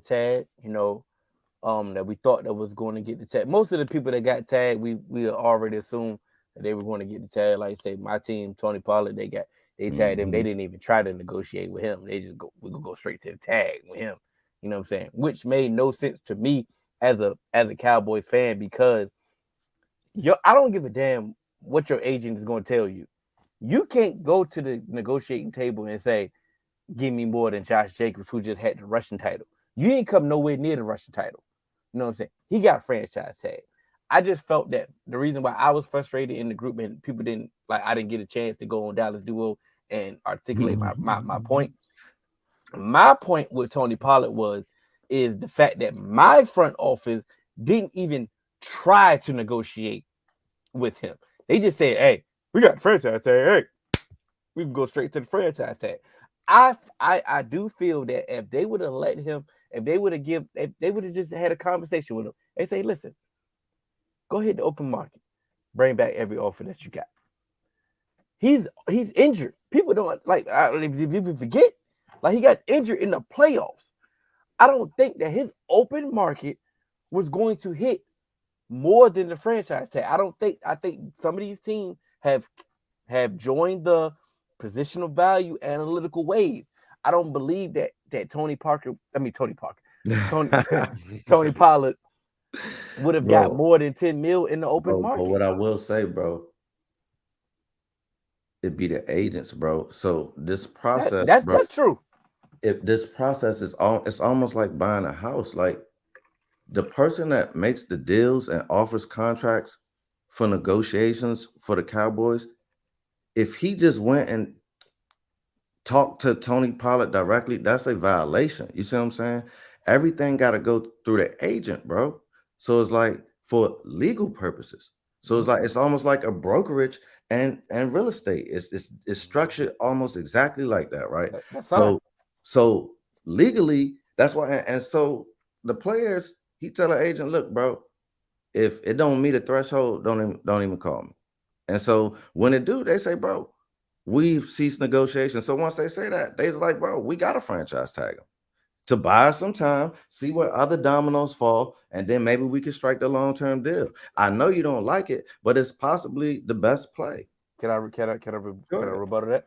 we thought that was going to get the tag. Most of the people that got tagged, we already assumed that they were going to get the tag. Like say my team, Tony Pollard, they tagged him. They didn't even try to negotiate with him. They just we're gonna go straight to the tag with him. You know what I'm saying? Which made no sense to me as a Cowboys fan, because I don't give a damn what your agent is going to tell you. You can't go to the negotiating table and say, give me more than Josh Jacobs, who just had the rushing title. You ain't come nowhere near the rushing title. You know what I'm saying? He got franchise tag. I just felt that the reason why I was frustrated in the group and people didn't I didn't get a chance to go on Dallas Duo and articulate my point. My point with Tony Pollard is the fact that my front office didn't even try to negotiate with him. They just said, hey, we got the franchise tag. Hey, we can go straight to the franchise tag. I do feel that if they would have let him, if they would have just had a conversation with him, they say, listen, go ahead to open market, bring back every offer that you got. He's injured. People don't people forget, he got injured in the playoffs. I don't think that his open market was going to hit more than the franchise tag. I think some of these teams have joined the positional value analytical wave. I don't believe that Tony Pollard would have got more than 10 mil in the open market.
But what I will say, bro, it'd be the agents, bro. So this process,
that's true.
if this process is it's almost like buying a house. Like the person that makes the deals and offers contracts for negotiations for the Cowboys, if he just went and talked to Tony Pollard directly, that's a violation. You see what I'm saying? Everything got to go through the agent, bro. So it's like for legal purposes. So it's like it's almost like a brokerage and real estate. It's structured almost exactly like that, right?
That's fine.
So legally, that's why. And so the players, he tell the agent, look, bro, if it don't meet a threshold, don't even call me. And so when it do, they say, bro, we've ceased negotiations. So once they say that, they was like, bro, we got to franchise tag him to buy us some time, see where other dominoes fall, and then maybe we can strike the long-term deal. I know you don't like it, but it's possibly the best play.
Can I rebuttal that?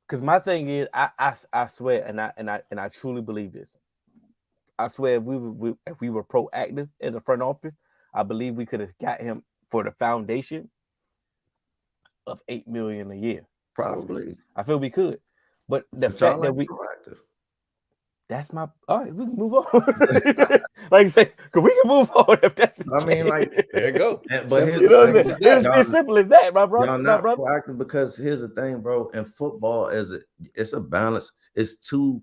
Because my thing is, I swear, and I truly believe this. I swear, if we were proactive as a front office, I believe we could have got him for the foundation of $8 million a year.
Probably.
I feel we could, but the fact that we
proactive.
That's my all right. We can move on. Like I say, cause we can move on if that's.
I mean, like
there you go.
But
it's simple as that, my brother.
Y'all not proactive because here's the thing, bro. In football, it's a balance. It's two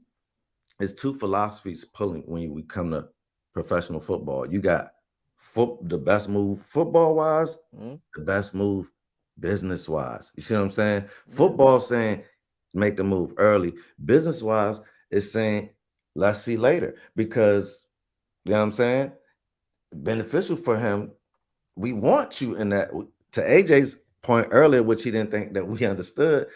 philosophies pulling when we come to professional football. You got the best move football wise, the best move business wise. You see what I'm saying? Football saying make the move early. Business wise, it's saying let's see later, because you know what I'm saying? Beneficial for him. We want you in that. To AJ's point earlier, which he didn't think that we understood,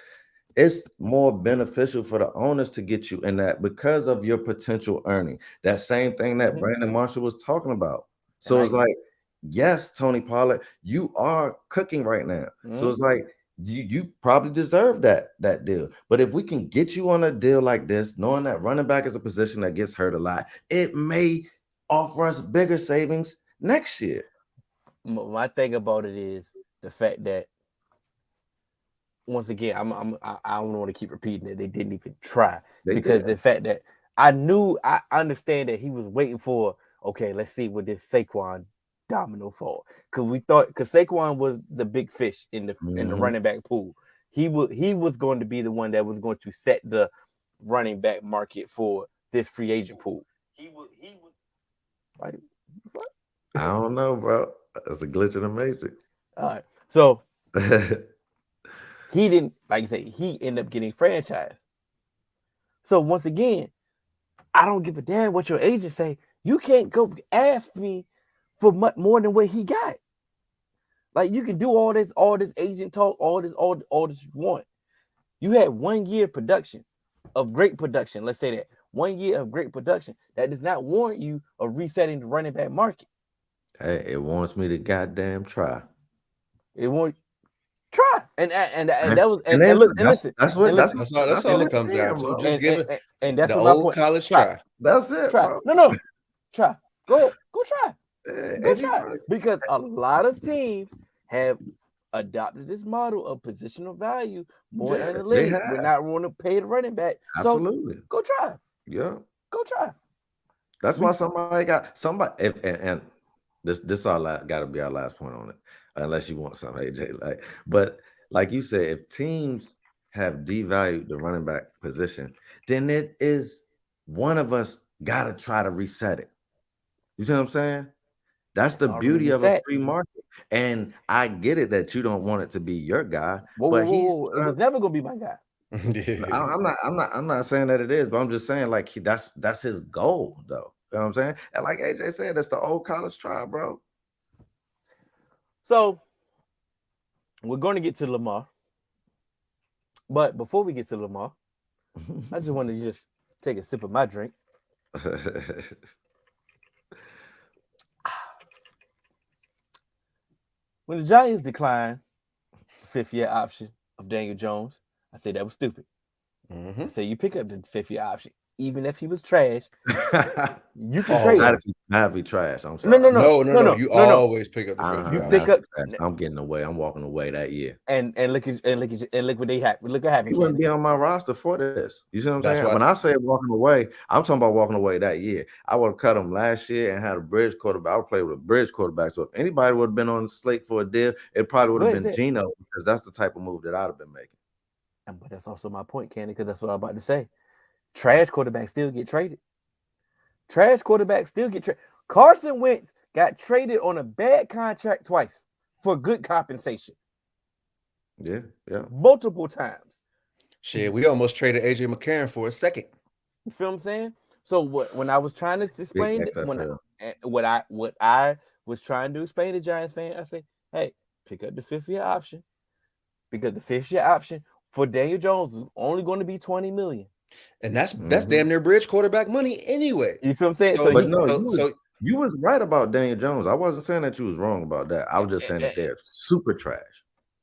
it's more beneficial for the owners to get you in that because of your potential earning. That same thing that Brandon Marshall was talking about. So it's like, yes, Tony Pollard, you are cooking right now. So it's like you probably deserve that deal. But if we can get you on a deal like this, knowing that running back is a position that gets hurt a lot, it may offer us bigger savings next year.
My thing about it is the fact that, once again, I don't want to keep repeating it. They didn't even try the fact that I understand that he was waiting for, okay, let's see what this Saquon domino fall, because Saquon was the big fish in the running back pool. He was going to be the one that was going to set the running back market for this free agent pool. He was like, what?
I don't know, bro. That's a glitch in the matrix.
All right, so he didn't, like I say, he ended up getting franchised. So once again, I don't give a damn what your agent say. You can't go ask me for much more than what he got. Like, you can do all this agent talk, all this you want. You had 1 year production of great production. Let's say that 1 year of great production. That does not warrant you of resetting the running back market.
Hey, it wants me to goddamn try.
It won't try. And that was listen.
That's all it comes down to. Just give it
and that's
the
what
old college try.
That's it.
Try.
Bro.
No. Try. Go try. Go try. Because a lot of teams have adopted this model of positional value, more analytics. We're not going to pay the running back.
Absolutely.
So go try.
Yeah.
Go try.
That's why somebody and this got to be our last point on it, unless you want something, AJ. But like you said, if teams have devalued the running back position, then it is one of us got to try to reset it. You see what I'm saying? That's the beauty of a free market. And I get it that you don't want it to be your guy, but it
was never gonna be my guy.
I'm not saying that it is, but I'm just saying like that's his goal though. You know what I'm saying? And like AJ said, that's the old college try, bro.
So we're going to get to Lamar, but before we get to Lamar, I just wanted to just take a sip of my drink. When the Giants declined the 5th year option of Daniel Jones, I said that was stupid. I said you pick up the 5th year option even if he was trash, you can
Oh,
trade
Not
him.
if he trash. I'm
No,
sorry.
no,
no. You always pick up the fifth
You
year
pick
option.
up
I'm getting away. I'm walking away that year.
and look what they have. Look what happened.
He wouldn't be on my roster for this. You see what I'm
That's
saying?
why-
When I say walking away, I'm talking about walking away that year. I would have cut him last year and had a bridge quarterback. I would play with a bridge quarterback. So if anybody would have been on the slate for a deal, it probably would have been Geno, because that's the type of move that I'd have been making.
But that's also my point, Candy, because that's what I'm about to say. Trash quarterbacks still get traded. Carson Wentz got traded on a bad contract twice for good compensation.
Yeah.
Multiple times.
Shit, we almost traded AJ McCarron for a second.
You feel what I'm saying? So when I was trying to explain what I was trying to explain to Giants fans, I say, hey, pick up the 5th year option, because the 5th year option for Daniel Jones is only going to be $20 million.
And that's damn near bridge quarterback money anyway.
You feel what I'm saying?
So you was right about Daniel Jones. I wasn't saying that you was wrong about that. I was just saying that they're super trash.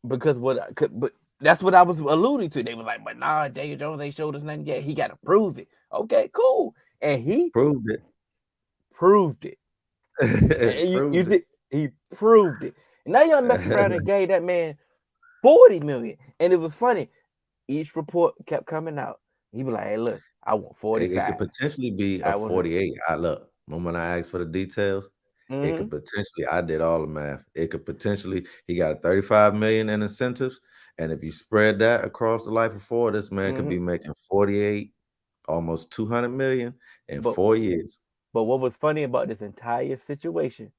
Because but that's what I was alluding to. They were like, but nah, Daniel Jones ain't showed us nothing yet. He got to prove it. Okay, cool. And he
proved it.
He proved it. And now y'all messing around and gave that man $40 million. And it was funny. Each report kept coming out. He was like, hey, look, I want 45.
It could potentially be a 48. Look, when I asked for the details, it could potentially, I did all the math. It could potentially, he got $35 million in incentives. And if you spread that across the life of 4, this man could be making 48, almost 200 million in 4 years.
But what was funny about this entire situation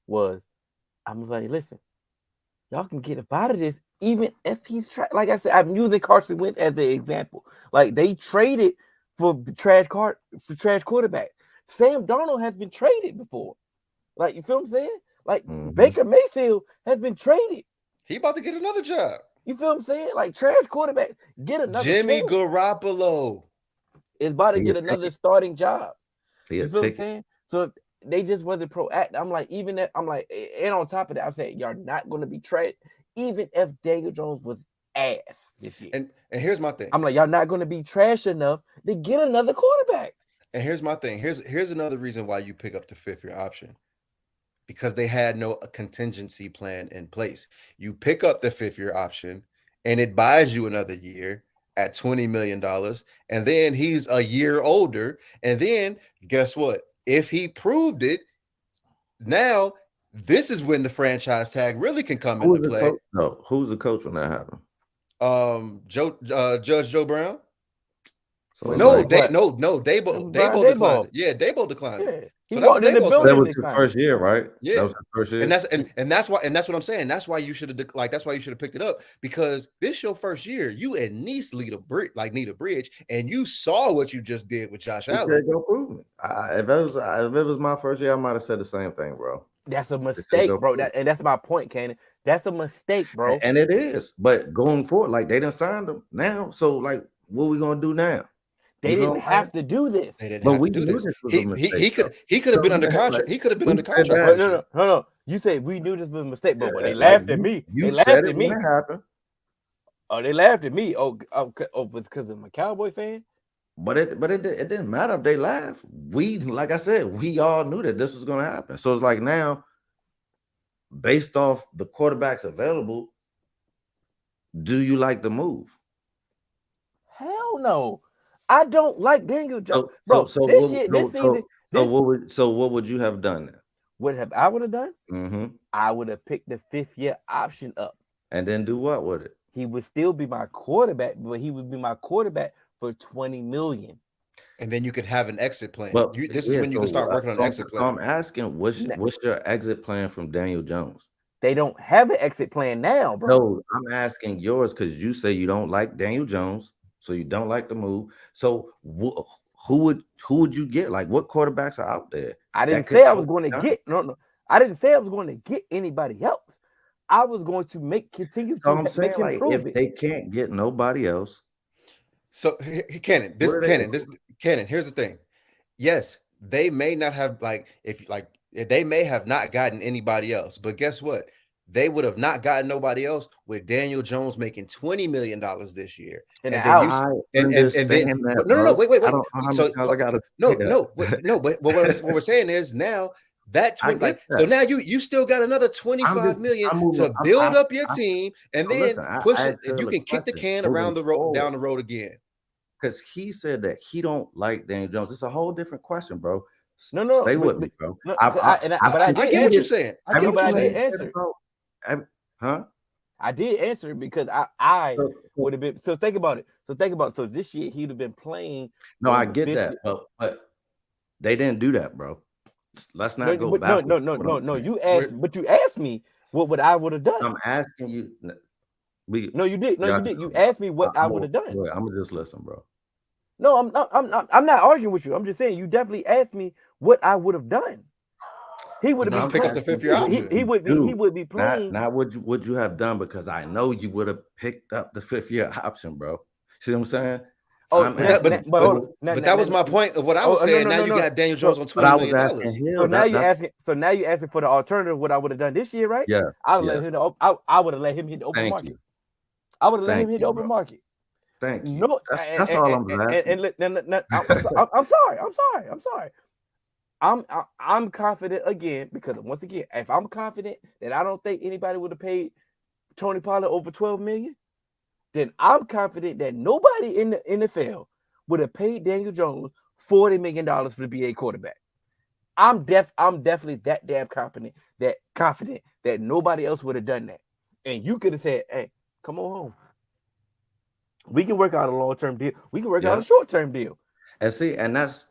was, I was like, listen, y'all can get up out of this, even if he's like I said, I'm using Carson Wentz as an example. Like, they traded for trash quarterback. Sam Darnold has been traded before. Like, you feel what I'm saying? Like, Baker Mayfield has been traded.
He about to get another job.
You feel what I'm saying? Like, trash quarterback, get another
Jimmy Garoppolo
is about to get another starting job.
You
feel what I'm saying? So they just wasn't proactive. I'm like, and on top of that, I'm saying y'all not going to be traded, even if Daniel Jones was ass this year.
And here's my thing.
I'm like, y'all not going to be trash enough to get another quarterback.
And here's my thing. Here's another reason why you pick up the 5th year option. Because they had no contingency plan in place. You pick up the 5th year option and it buys you another year at $20 million. And then he's a year older. And then guess what? If he proved it, now this is when the franchise tag really can come into play.
Who's the coach when that happened?
Judge Joe Brown.
So
Dabo declined it. Yeah, Dabo declined it.
So that
was his first year, right?
Yeah,
that was his first year.
And that's what I'm saying. That's why you should have picked it up, because this your first year. You at least need a bridge, and you saw what you just did with Josh Allen.
Go prove it. If it was my first year, I might have said the same thing, bro.
That's a mistake, bro. And that's my point, Cannon. That's a mistake, bro.
And it is. But going forward, like, they done signed him now. So, like, what we gonna do now?
They didn't have to do this.
They didn't have to do this. He could have been under contract. He could have been under contract.
No. You say we knew this was a mistake, but they laughed at me.
They laughed at me.
Oh, they laughed at me. Oh, because I'm a Cowboy fan.
But it didn't matter if they laughed. Like I said, we all knew that this was going to happen. So it's like, now, based off the quarterbacks available, do you like the move?
Hell no. I don't like Daniel Jones, bro.
So what would you have done then?
What have I would have done?
Mm-hmm.
I would have picked the 5th year option up.
And then do what with it?
He would still be my quarterback, but he would be my quarterback for $20 million.
And then you could have an exit plan.
But
this is when you can start working on an exit plan.
I'm asking, what's your exit plan from Daniel Jones?
They don't have an exit plan now, bro.
No, I'm asking yours, because you say you don't like Daniel Jones. So you don't like the move. So who would you get? Like, what quarterbacks are out there?
I didn't say I was going to get I didn't say I was going to get anybody else. I was going to continue to
make him prove it. If they can't get nobody else.
So Cannon, here's the thing. Yes, they may not have they may have not gotten anybody else, but guess what? they would have not gotten nobody else with Daniel Jones making $20 million this year.
And
then
I
then
that,
no, wait.
I don't know how
So
much I gotta
but what we're saying is now that 20, like
that.
so now you still got another 25 million to build up your team, and then push it. You can kick the can around the road down the road again.
Because he said that he don't like Daniel Jones. It's a whole different question, bro.
No,
stay with me, bro.
No, I get what
you're saying. I get what you're saying.
Answer.
Huh?
I did answer it because I would have been. So think about it. So this year he'd have been playing.
No, I get that, but they didn't do that, bro. Let's not go back.
No. You asked me what I would have done.
I'm asking you.
No, you did. No, you did. You asked me what I would have done.
I'm gonna just listen, bro.
No, I'm not arguing with you. I'm just saying you definitely asked me what I would have done. He would have been
pick up the 5th year option.
He would be playing.
Not would you have done, because I know you would have picked up the 5th year option, bro. See what I'm saying?
But that was my point of what I was saying. Now you got Daniel Jones on $20 million.
So now you asking for the alternative what I would have done this year, right?
Yeah.
I would have let him hit the open market. I would have let him hit the open market.
Thank you.
No,
that's all I'm asking.
I'm sorry. I'm confident again, because once again, if I'm confident that I don't think anybody would have paid Tony Pollard over $12 million, then I'm confident that nobody in the NFL would have paid Daniel Jones $40 million to be a quarterback. I'm definitely that damn confident that nobody else would have done that. And you could have said, "Hey, come on home. We can work out a long-term deal. We can work out a short-term deal."
And see, and that's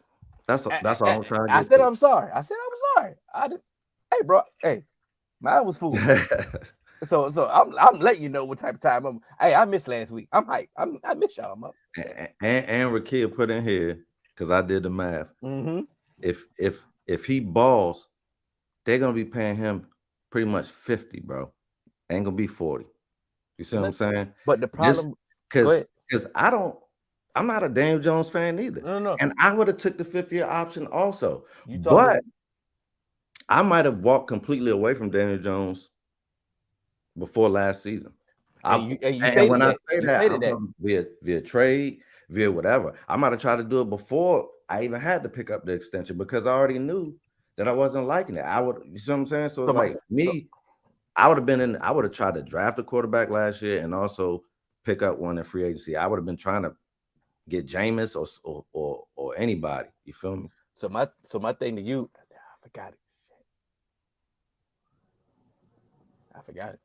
all I'm trying to get.
I said I'm sorry. Hey, bro. Hey, mine was fool. So I'm letting you know what type of time I'm. Hey, I missed last week. I'm hyped. I miss y'all. I'm up.
And Rakia put in here, because I did the math.
Mm-hmm.
If he balls, they're gonna be paying him pretty much 50, bro. Ain't gonna be 40. You see what I'm saying?
But the problem,
because I'm not a Daniel Jones fan either.
No.
And I would have took the 5th year option also. But I might have walked completely away from Daniel Jones before last season.
I say that
via trade, via whatever, I might have tried to do it before I even had to pick up the extension, because I already knew that I wasn't liking it. You see what I'm saying? So I would have tried to draft a quarterback last year and also pick up one in free agency. I would have been trying to get Jameis or anybody. You feel me?
So my thing to you, I forgot it.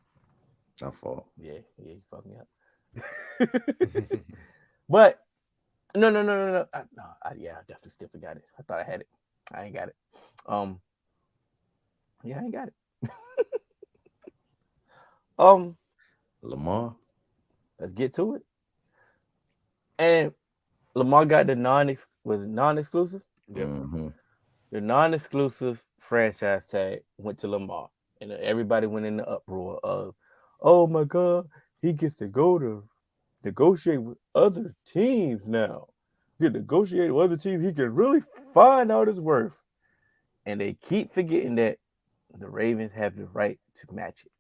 My fault.
Yeah, you fucked me up. But no. I definitely still forgot it. I thought I had it. I ain't got it. I ain't got it.
Lamar.
Let's get to it. And Lamar got the non-exclusive.
Yep. Mm-hmm.
The non-exclusive franchise tag went to Lamar, and everybody went in the uproar of, "Oh my God, he gets to go to negotiate with other teams now. Get negotiate with other teams. He can really find out his worth." And they keep forgetting that the Ravens have the right to match it.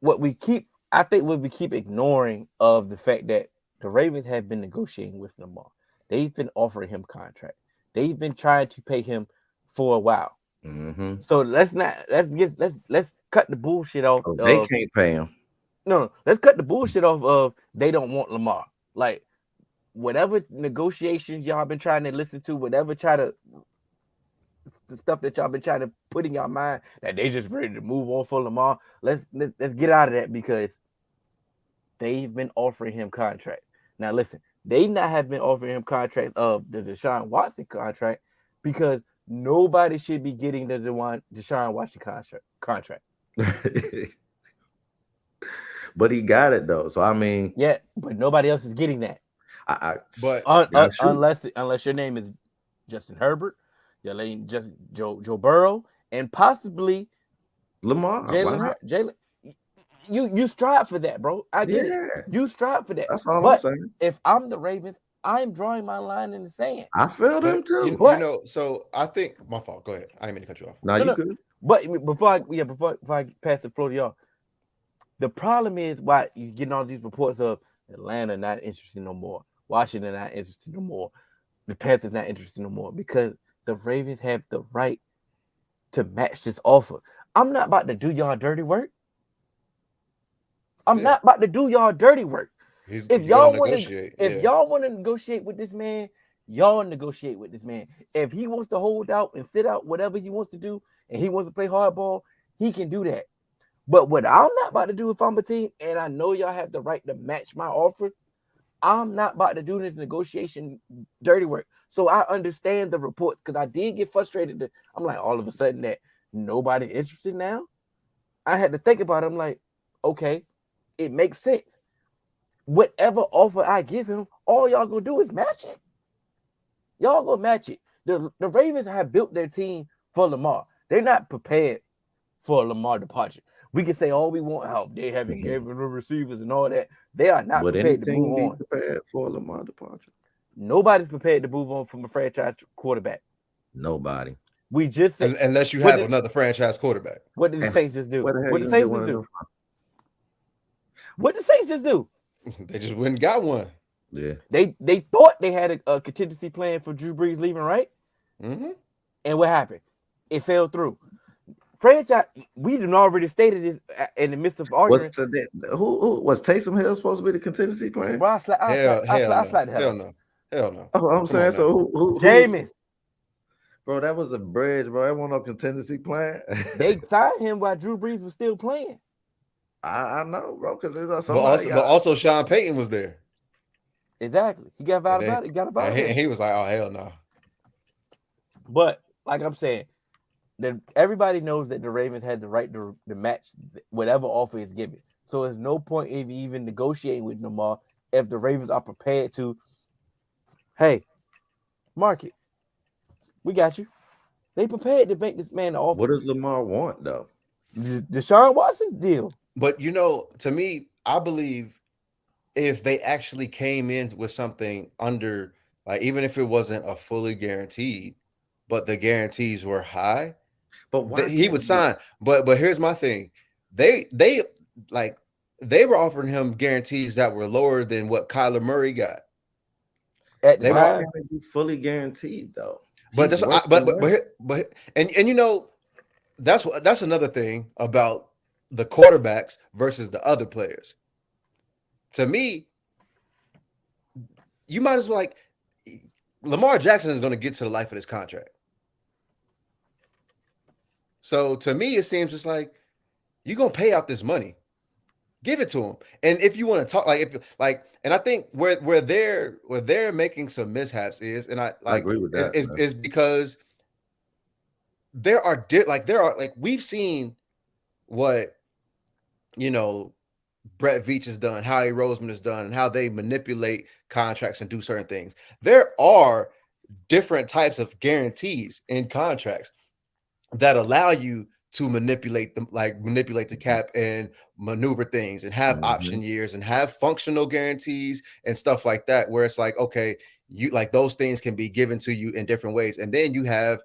What we keep ignoring of the fact that the Ravens have been negotiating with Lamar. They've been offering him contract. They've been trying to pay him for a while.
Mm-hmm.
So let's cut the bullshit off.
They can't pay him.
No, let's cut the bullshit off of they don't want Lamar. Like, whatever negotiations y'all been trying to listen to, the stuff that y'all been trying to put in your mind that they just ready to move on for Lamar. Let's get out of that, because they've been offering him contract. Now listen, they not have been offering him contracts of the Deshaun Watson contract, because nobody should be getting the Deshaun Watson contract.
But he got it though. So I mean,
yeah, but nobody else is getting that. Unless your name is Justin Herbert, your name just Joe Burrow, and possibly
Lamar.
Jalen. You strive for that, bro. I get it. You strive for that.
That's all I'm saying.
If I'm the Ravens, I'm drawing my line in the sand.
I feel them too.
So I think my fault. Go ahead. I didn't mean to cut you off.
No, you good.
But before I pass the floor to y'all, the problem is why you getting all these reports of Atlanta not interested no more, Washington not interested no more, the Panthers not interested no more, because the Ravens have the right to match this offer. I'm not about to do y'all dirty work. I'm not about to do y'all dirty work. If y'all want to negotiate with this man, y'all negotiate with this man. If he wants to hold out and sit out whatever he wants to do, and he wants to play hardball, he can do that. But what I'm not about to do if I'm a team, and I know y'all have the right to match my offer, I'm not about to do this negotiation dirty work. So I understand the reports because I did get frustrated. I'm like, all of a sudden that nobody interested now. I had to think about it. I'm like, okay, it makes sense. Whatever offer I give him, all y'all gonna do is match it. Y'all gonna match it. The Ravens have built their team for Lamar. They're not prepared for Lamar departure. We can say all we want, how they haven't given the receivers and all that. They are not prepared to move on.
Prepared for Lamar departure?
Nobody's prepared to move on from a franchise quarterback.
Nobody.
We just said,
unless you have another franchise quarterback.
What did the Saints just do?
What the
Saints just do? What the Saints just do?
They just went and got one.
Yeah.
They thought they had a contingency plan for Drew Brees leaving, right?
Mm-hmm.
And what happened? It fell through. Franchise, we done already stated this in the midst of arguing.
Who was Taysom Hill supposed to be the contingency plan?
Bro,
Hell no.
Oh, I'm saying, so who
Jameis.
Bro, that was a bridge, bro. That wasn't no contingency plan.
They signed him while Drew Brees was still playing.
I know, bro, because there's
but also Sean Payton was there.
Exactly. He got about it. He got about it.
And he was like, oh, hell no.
But like I'm saying, everybody knows that the Ravens had the right to match whatever offer is given. So there's no point in even negotiating with Lamar if the Ravens are prepared to, hey, market. We got you. They prepared to make this man an offer.
What does Lamar want, though?
Deshaun Watson deal.
But, to me, I believe if they actually came in with something under, like, even if it wasn't a fully guaranteed, but the guarantees were high, but he would sign. But here's my thing. They were offering him guarantees that were lower than what Kyler Murray got.
They were fully guaranteed, though.
But that's that's another thing about the quarterbacks versus the other players. To me, you might as well, like, Lamar Jackson is going to get to the life of this contract. So to me, it seems just like you're going to pay out this money. Give it to him. And if you want to talk, and I think where they're making some mishaps is, and I agree with that, is because there are we've seen what Brett Veach has done, Howie Roseman has done, and how they manipulate contracts and do certain things. There are different types of guarantees in contracts that allow you to manipulate the cap and maneuver things and have option years and have functional guarantees and stuff like that, where it's like, okay, you like those things can be given to you in different ways. And then you have,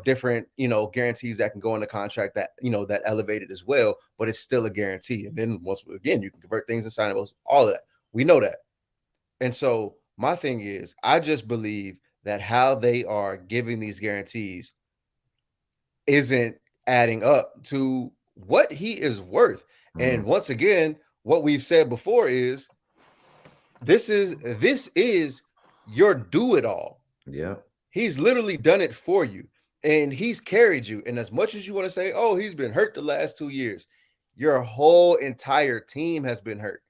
different, guarantees that can go in the contract that, that elevated as well, but it's still a guarantee. And then once again, you can convert things and signables, all of that. We know that. And so my thing is, I just believe that how they are giving these guarantees isn't adding up to what he is worth. And once again, what we've said before is this is your do-it-all.
Yeah.
He's literally done it for you, and he's carried you. And as much as you want to say, oh, he's been hurt the last 2 years, your whole entire team has been hurt.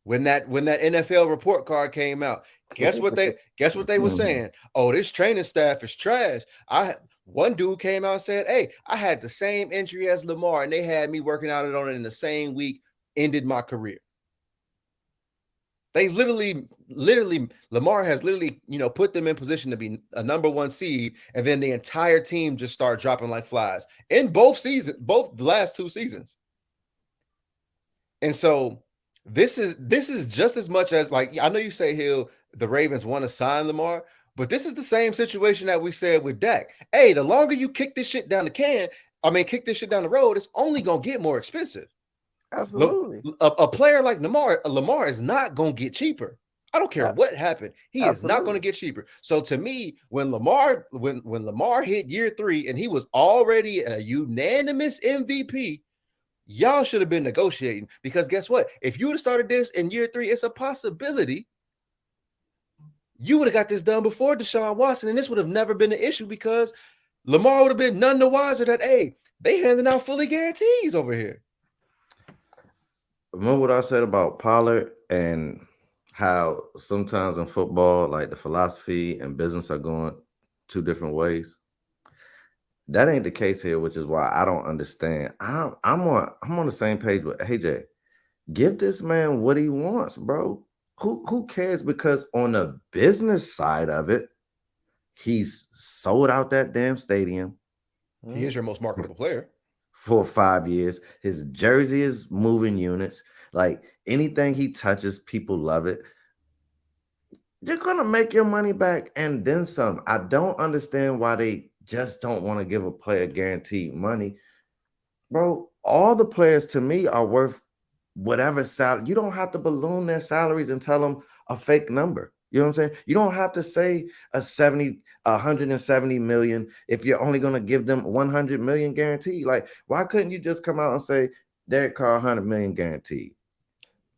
When that NFL report card came out, guess what they were saying? Oh, this training staff is trash. One dude came out and said, hey, I had the same injury as Lamar, and they had me working out on it in the same week, ended my career. They literally, Lamar has literally, put them in position to be a number 1 seed, and then the entire team just started dropping like flies in both the last 2 seasons. And so this is just as much as, like, I know you say the Ravens want to sign Lamar, But this is the same situation that we said with Dak. Hey, the longer you kick this shit down kick this shit down the road, it's only gonna get more expensive.
Absolutely.
A player like Lamar is not gonna get cheaper. I don't care what happened. He is not going to get cheaper. So to me, when Lamar hit year 3 and he was already a unanimous MVP, y'all should have been negotiating, because guess what? If you would have started this in year 3, it's a possibility you would have got this done before Deshaun Watson, and this would have never been an issue, because Lamar would have been none the wiser that, hey, they handing out fully guarantees over here.
Remember what I said about Pollard and how sometimes in football, like the philosophy and business are going 2 different ways? That ain't the case here, which is why I don't understand. I'm on the same page with AJ. Give this man what he wants, bro. Who cares? Because on the business side of it, he's sold out that damn stadium.
He is your most marketable player
for 5 years. His jersey is moving units. Like anything he touches, people love it. You're gonna make your money back and then some. I don't understand why they just don't want to give a player guaranteed money. Bro, all the players to me are worth whatever salary. You don't have to balloon their salaries and tell them a fake number. You know what I'm saying? You don't have to say 170 million if you're only going to give them 100 million guaranteed. Like, why couldn't you just come out and say Derek Carr 100 million guaranteed?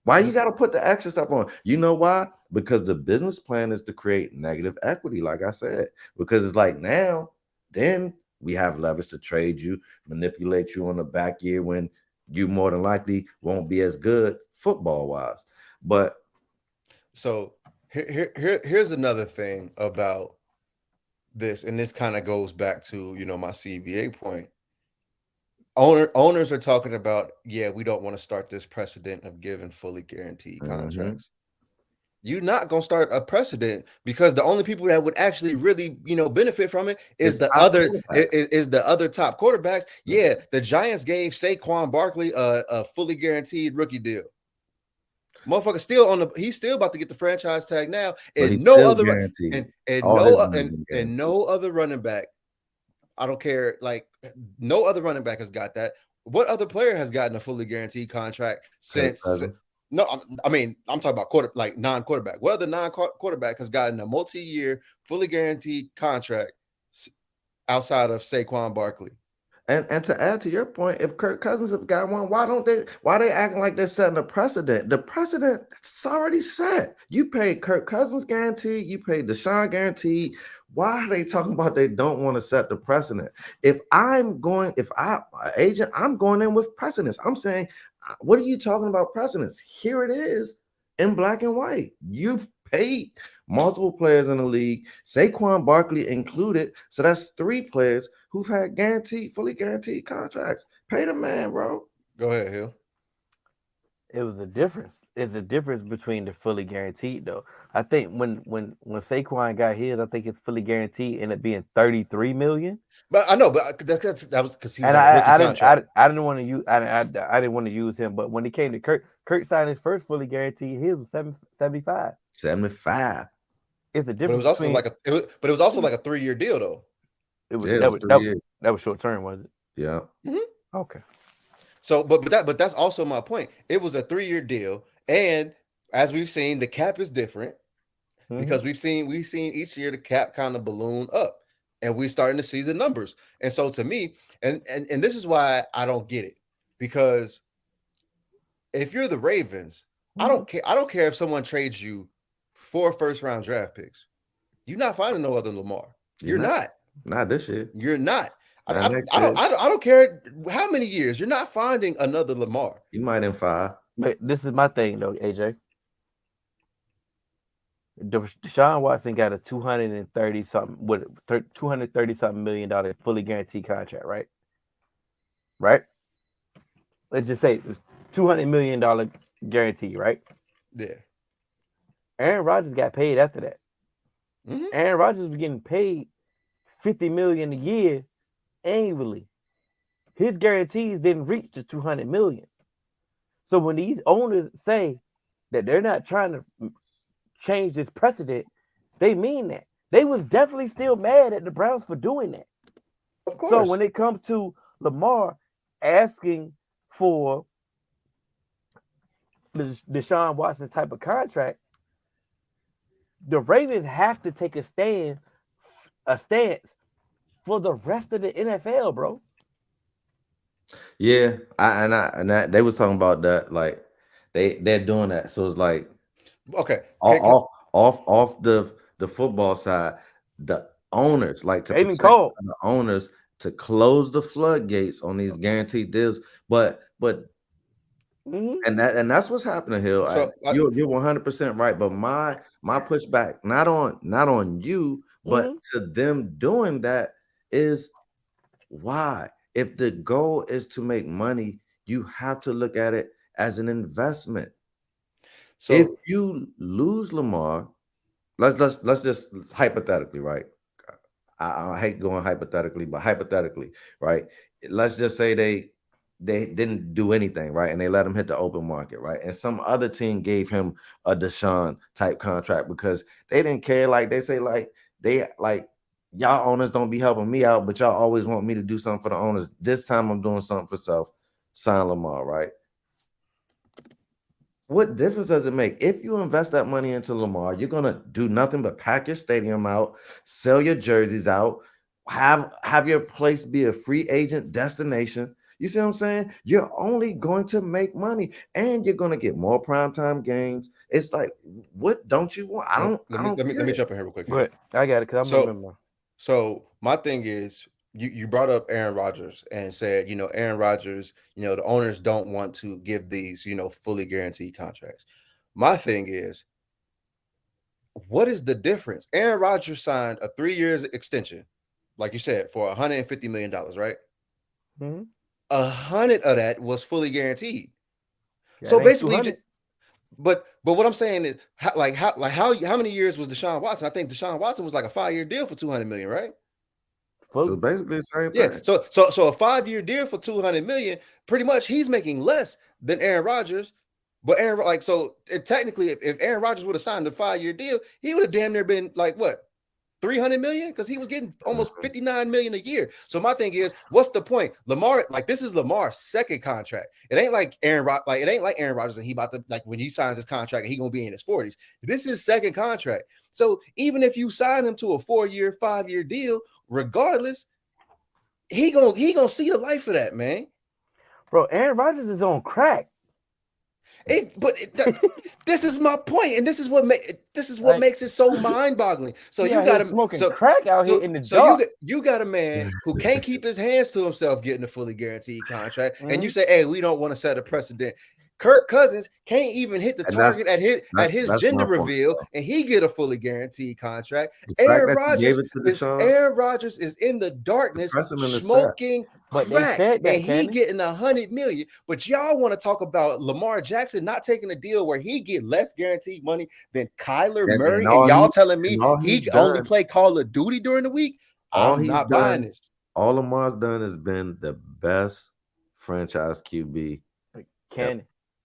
Why you got to put the extra stuff on? You know why? Because the business plan is to create negative equity, like I said. Because it's like now, then we have leverage to trade you, manipulate you on the back year when you more than likely won't be as good football-wise. But
so here's another thing about this, and this kind of goes back to, my CBA point. Owners are talking about, we don't want to start this precedent of giving fully guaranteed contracts. You're not going to start a precedent, because the only people that would actually really, benefit from it is the other top quarterbacks. Yeah, the Giants gave Saquon Barkley a fully guaranteed rookie deal. Motherfucker he's still about to get the franchise tag now, and no other running back. I don't care. Like, no other running back has got that. What other player has gotten a fully guaranteed contract since? No, I'm talking about non-quarterback. What other non-quarterback has gotten a multi-year, fully guaranteed contract outside of Saquon Barkley?
And to add to your point, if Kirk Cousins have got one, why they acting like they're setting a precedent? The precedent is already set. You paid Kirk Cousins guaranteed, you paid Deshaun guaranteed. Why are they talking about they don't want to set the precedent? I'm going in with precedents. I'm saying, what are you talking about precedents? Here it is in black and white. You've paid multiple players in the league, Saquon Barkley included. So that's 3 players who've had fully guaranteed contracts. Pay the man, bro.
Go ahead, Hill.
It was a difference. It's a difference between the fully guaranteed, though. I think when Saquon got his, I think it's fully guaranteed ended up being 33 million.
But I know, but that was because he was
I didn't want to use I didn't want to use him. But when it came to Kirk signed his first fully guaranteed, his was 75.
75.
It's a difference.
But it was also like a 3-year deal, though.
That was short term, was it?
Yeah.
Mm-hmm.
Okay.
So, but that's also my point. It was a 3-year deal, and as we've seen, the cap is different because we've seen each year the cap kind of balloon up, and we're starting to see the numbers. And so, to me, and this is why I don't get it, because if you're the Ravens, I don't care if someone trades you 4 first-round draft picks. You're not finding no other Lamar. You're not.
Not this year.
You're not. I don't care how many years. You're not finding another Lamar.
You might in 5.
But this is my thing, though, AJ. Deshaun Watson got a $230 million fully guaranteed contract, right? Right? Let's just say it was $200 million guarantee, right?
Yeah.
Aaron Rodgers got paid after that.
Mm-hmm.
Aaron Rodgers was getting paid $50 million a year annually. His guarantees didn't reach the $200 million. So when these owners say that they're not trying to change this precedent, they mean that. They was definitely still mad at the Browns for doing that.
Of course.
So when it comes to Lamar asking for the Deshaun Watson type of contract, the Ravens have to take a stance for the rest of the NFL, bro.
Yeah, they was talking about that, like they're doing that. So it's like
okay,
off the football side, the owners like to
Aiden
protect
Cole.
the owners to close the floodgates on these guaranteed deals, but and that's what's happening here.
So,
You're 100% right, but my pushback not on you, but to them doing that is why. If the goal is to make money, you have to look at it as an investment.
so
If you lose Lamar, let's just hypothetically, right? I hate going hypothetically, but hypothetically, right? Let's just say they didn't do anything, right? And they let him hit the open market, right? And some other team gave him a Deshaun type contract because they didn't care. Like they say, like y'all owners don't be helping me out, but y'all always want me to do something for the owners. This time I'm doing something for self. Sign Lamar, right? What difference does it make? If you invest that money into Lamar, you're gonna do nothing but pack your stadium out, sell your jerseys out, have your place be a free agent destination. You see what I'm saying? You're only going to make money, and you're gonna get more primetime games. It's like, what don't you want?
let me jump in here real quick.
But I got it because I'm remember.
So my thing is, you brought up Aaron Rodgers and said, Aaron Rodgers, the owners don't want to give these, fully guaranteed contracts. My thing is, what is the difference? Aaron Rodgers signed a 3 years extension, like you said, for $150 million, right? 100 of that was fully guaranteed. So basically, but what I'm saying is, how many years was Deshaun Watson? I think Deshaun Watson was like a 5-year deal for $200 million, right?
So basically the same thing.
Yeah. So a 5-year deal for $200 million, pretty much he's making less than Aaron Rodgers. But technically, if Aaron Rodgers would have signed a 5-year deal, he would have damn near been like what, $300 million, because he was getting almost $59 million a year. So my thing is, what's the point? Lamar, this is Lamar's second contract. It ain't like Aaron Rodgers, and he about to, like, when he signs his contract and he gonna be in his 40s. This is his second contract. So even if you sign him to a 4-year, 5-year deal, regardless, he gonna see the life of that, man.
Bro, Aaron Rodgers is on crack.
This is my point, and this is what makes it so mind-boggling. So you got him
smoking crack out here in the dark.
You got a man who can't keep his hands to himself getting a fully guaranteed contract, and you say, "Hey, we don't want to set a precedent." Kirk Cousins can't even hit the target at his gender reveal, and he get a fully guaranteed contract. Aaron Rodgers is in the darkness smoking crack, and he getting $100 million. But y'all want to talk about Lamar Jackson not taking a deal where he get less guaranteed money than Kyler Murray, and y'all telling me he only play Call of Duty during the week? I'm not buying this.
All Lamar's done has been the best franchise QB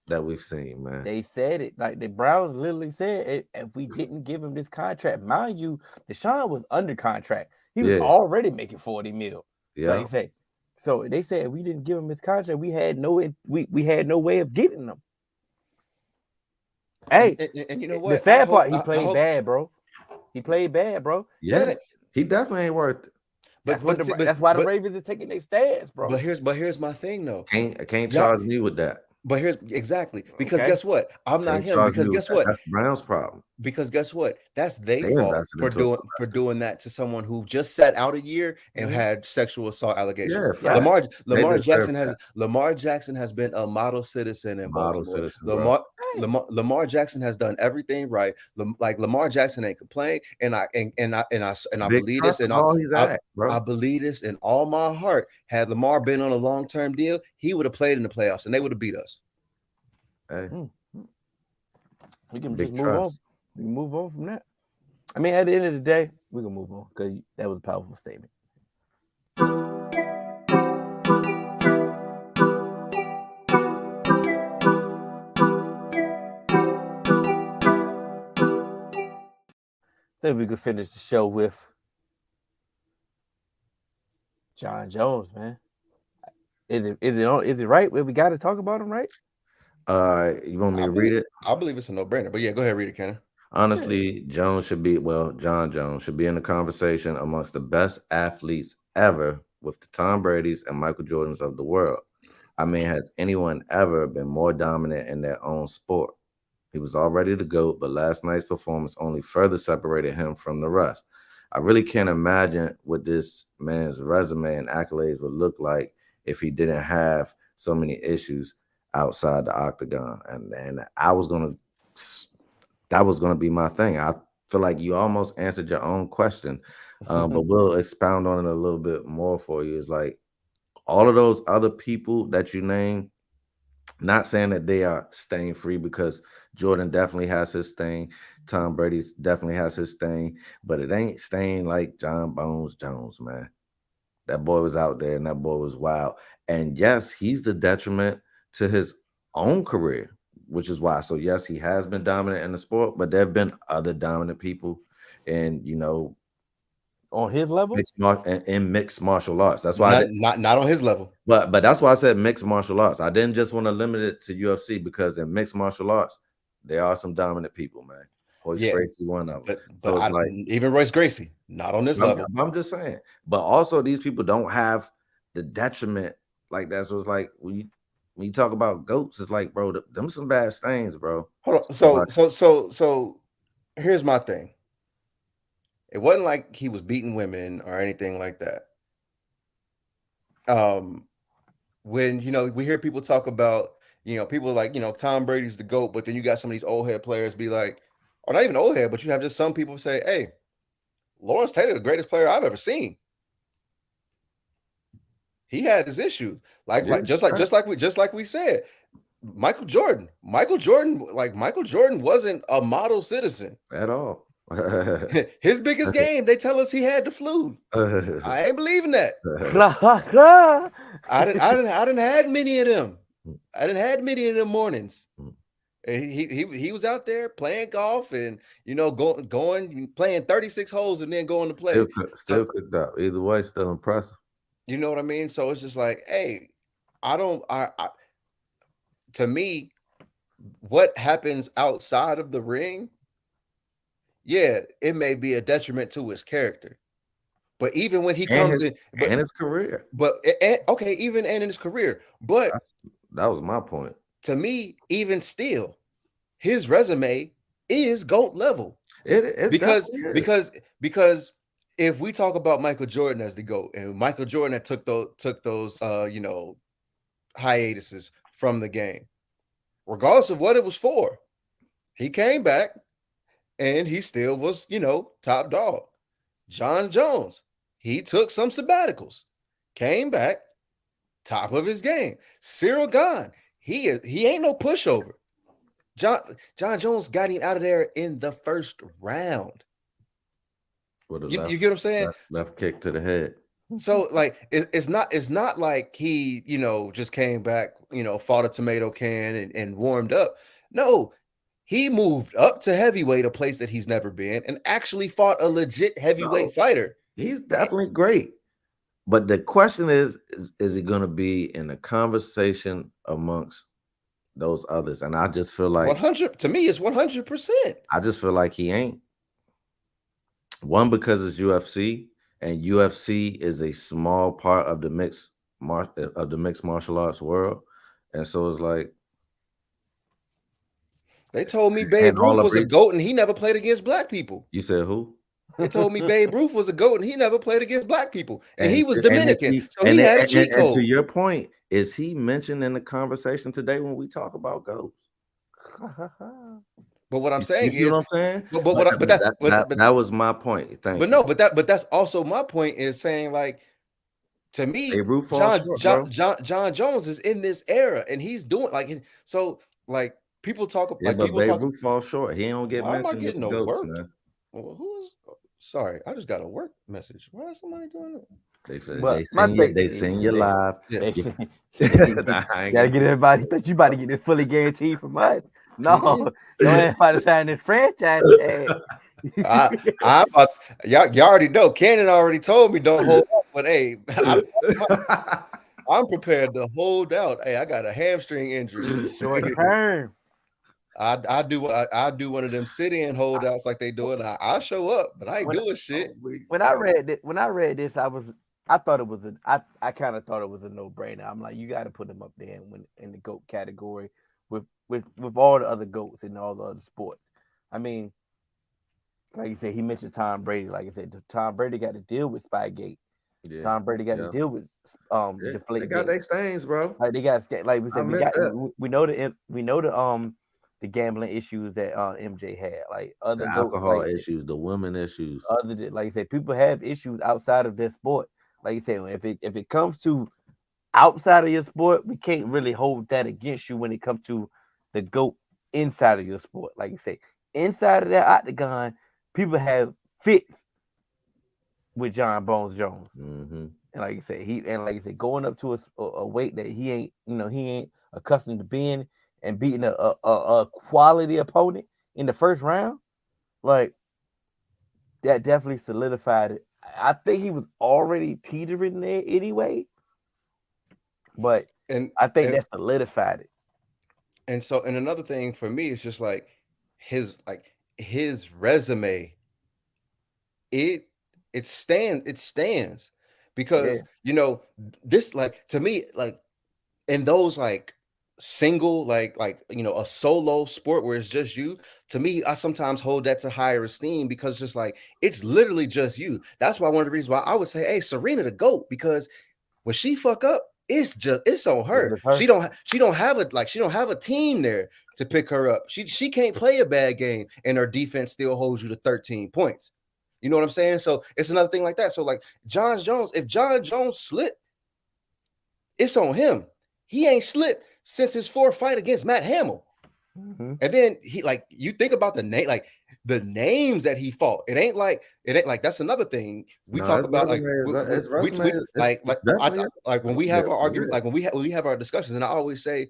that we've seen, man.
They said it. Like, the Browns literally said, if we didn't give him this contract, mind you, Deshaun was under contract. He was already making $40 million. Yeah. Like they say. So they said if we didn't give him his contract, we had no way of getting him. Hey,
and you know what?
The sad part, he played bad, bro. He played bad, bro.
Yeah, he definitely ain't worth it.
That's why the Ravens are taking their stance, bro.
But here's my thing, though.
Can't charge me with that.
But here's exactly because guess what? I'm not him. Because guess what?
That's Brown's problem.
Because guess what? That's their fault for doing that to someone who just sat out a year and had sexual assault allegations. Yeah, Lamar Jackson has been a model citizen in Baltimore. Lamar Jackson has done everything right. Lamar Jackson ain't complained, and I believe this, and I believe this in all my heart. Had Lamar been on a long-term deal, he would have played in the playoffs, and they would have beat us.
Hey.
We can just move on. We can move on from that. I mean, at the end of the day, we can move on because that was a powerful statement. think we could finish the show with John Jones, man. Is it right? We got to talk about him, right?
You want me to read it?
I believe it's a no-brainer. But yeah, go ahead, read it, Kenny.
Honestly, John Jones should be in the conversation amongst the best athletes ever with the Tom Brady's and Michael Jordans of the world. I mean, has anyone ever been more dominant in their own sport? He was already the GOAT, but last night's performance only further separated him from the rest. I really can't imagine what this man's resume and accolades would look like if he didn't have so many issues outside the octagon. And that was gonna be my thing. I feel like you almost answered your own question, but we'll expound on it a little bit more for you. It's like all of those other people that you name, not saying that they are stain free, because Jordan definitely has his stain, Tom Brady's definitely has his stain, but it ain't stain like John Bones Jones, man. That boy was out there and that boy was wild. And yes, he's the detriment to his own career, which is why. So yes, he has been dominant in the sport, but there have been other dominant people and
on his level
in mixed martial arts. That's why
not on his level.
But that's why I said mixed martial arts. I didn't just want to limit it to UFC, because in mixed martial arts, there are some dominant people, man. Royce Gracie, one of them.
But so even Royce Gracie, not on this level.
I'm just saying. But also, these people don't have the detriment like that. So it's like when you talk about GOATs, it's like, bro, them some bad stains, bro.
Hold on. So here's my thing. It wasn't like he was beating women or anything like that. When we hear people talk about, people like, Tom Brady's the GOAT, but then you got some of these old head players be like, or not even old head, but you have just some people say, hey, Lawrence Taylor, the greatest player I've ever seen. He had his issues. Just like we said, Michael Jordan wasn't a model citizen
at all.
His biggest game, they tell us he had the flu. I ain't believing that. I didn't had many of them. I didn't had many of them mornings. And he was out there playing golf and going playing 36 holes and then going to play.
Still cooked up. Either way, still impressive.
You know what I mean? So it's just like, hey, to me, what happens outside of the ring, yeah, it may be a detriment to his character. But even when he comes in
and his career.
But even in his career. But
that was my point.
To me, even still, his resume is GOAT level. Because if we talk about Michael Jordan as the GOAT, and Michael Jordan that took those hiatuses from the game, regardless of what it was for, he came back and he still was, top dog. John Jones, he took some sabbaticals, came back, top of his game. Cyril Gahn, he ain't no pushover. John Jones got him out of there in the first round. You get what I'm saying?
Left kick to the head.
So like it's not like he just came back, fought a tomato can and warmed up. No, he moved up to heavyweight, a place that he's never been, and actually fought a legit heavyweight fighter.
He's definitely great. But the question is he going to be in a conversation amongst those others? And I just feel like
100 to me is 100%.
I just feel like he ain't. One, because it's UFC, and UFC is a small part of the mixed martial arts world, and so it's like
they told me Babe Ruth was a GOAT and he never played against black people.
You said who?
They told me Babe Ruth was a GOAT and he never played against black people, and he was Dominican, so he had a cheat code.
And to your point, is he mentioned in the conversation today when we talk about GOATs?
But what I'm saying
is, what I'm saying?
But
that was my point. Thank you.
No, but that's also my point, is saying, like, to me, John Jones is in this era and he's doing like people talk about
Babe Ruth falls short. He don't get mentioned.
Why am I getting no work?
Man.
Well, sorry, I just got a work message. Why is somebody doing
it? They sing you live.
Yeah. Gotta get everybody. Thought you about to get this fully guaranteed from us. No, don't everybody sign this franchise tag.
Y'all already know. Cannon already told me don't hold up, but hey, I'm prepared to hold out. Hey, I got a hamstring injury.
Short term.
I do one of them sit-in holdouts like they do it. I show up, but I ain't doing shit.
When I read this, I thought it was I kind of thought it was a no-brainer. I'm like, you got to put him up there in the GOAT category with all the other GOATs in all the other sports. I mean, like you said, he mentioned Tom Brady. Like I said, Tom Brady got to deal with Spygate. Yeah. Tom Brady got to deal with Deflategate.
They got their stains, bro.
Like they got, like we said, we know the gambling issues that MJ had, like other
the alcohol issues, the women issues.
Like I said, people have issues outside of their sport. Like you said, if it comes to outside of your sport, we can't really hold that against you when it comes to the GOAT inside of your sport. Like you say, inside of that octagon, people have fits with John Bones Jones.
Mm-hmm.
And like you said, going up to a weight that he ain't accustomed to being and beating a quality opponent in the first round, like that definitely solidified it. I think he was already teetering there anyway, but I think that solidified it.
And another thing for me is just like his resume. It stands because this, like, to me, like in those like single like a solo sport where it's just you, to me, I sometimes hold that to higher esteem because just like it's literally just you. That's why one of the reasons why I would say, hey, Serena the GOAT, because when she fuck up, it's on her. She don't have a team there to pick her up. She can't play a bad game and her defense still holds you to 13 points. You know what I'm saying? So it's another thing like that. So like John Jones, if John Jones slipped, it's on him. He ain't slipped since his fourth fight against Matt Hamill. Mm-hmm. And then you think about the names that he fought. It ain't like that's another thing we talk about. Like when we have our argument, like when we have our discussions, and I always say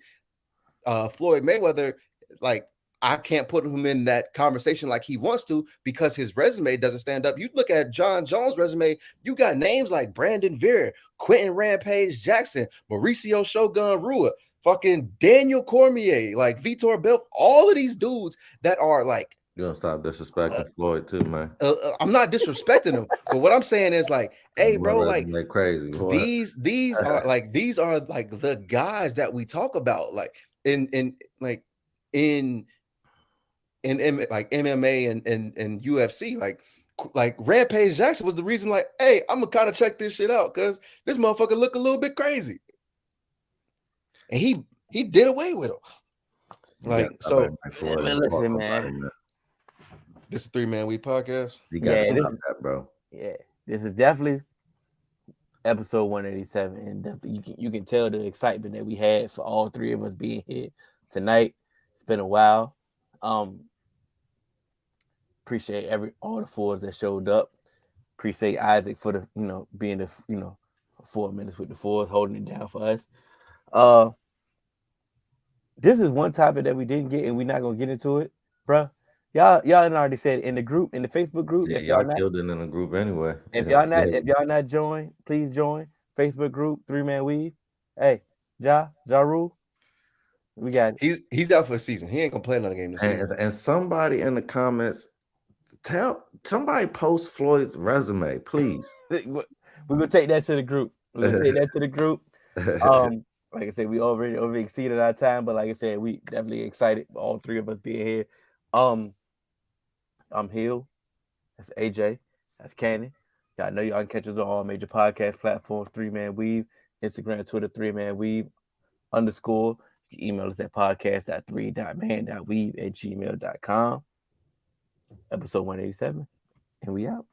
Floyd Mayweather, like I can't put him in that conversation like he wants to because his resume doesn't stand up. You look at John Jones' resume, you got names like Brandon Vera, Quentin Rampage Jackson, Mauricio Shogun Rua, fucking Daniel Cormier, like Vitor Belfort, all of these dudes that are like.
You're gonna stop disrespecting Floyd too, man.
I'm not disrespecting him, but what I'm saying is like, hey, bro, like
crazy.
These are like the guys that we talk about, like in like MMA and UFC, like Rampage Jackson was the reason, like, hey, I'm gonna kind of check this shit out because this motherfucker look a little bit crazy, and he did away with him. Like, so
listen, man.
This is 3-Man Week podcast.
You got to stop that, bro.
Yeah, this is definitely episode 187, and definitely you can tell the excitement that we had for all three of us being here tonight. It's been a while. Appreciate all the fours that showed up. Appreciate Isaac for the being the 4 minutes with the fours, holding it down for us. This is one topic that we didn't get, and we're not gonna get into it, bro. Y'all already said in the group, in the Facebook group.
Yeah, y'all killed it in the group anyway.
If y'all not joined, please join Facebook group 3-Man Weave. Hey, Ja Rule. We got
it. He's out for the season. He ain't gonna play another game this season.
And somebody in the comments, somebody post Floyd's resume, please.
We're gonna take that to the group. Like I said, we over exceeded our time, but like I said, we definitely excited. All three of us being here. I'm Hill. That's AJ. That's Cannon. Y'all know y'all can catch us on all major podcast platforms. 3-Man Weave, Instagram, Twitter, 3-Man Weave _ You can email us at podcast.3.man.weave@gmail.com. Episode 187, and we out.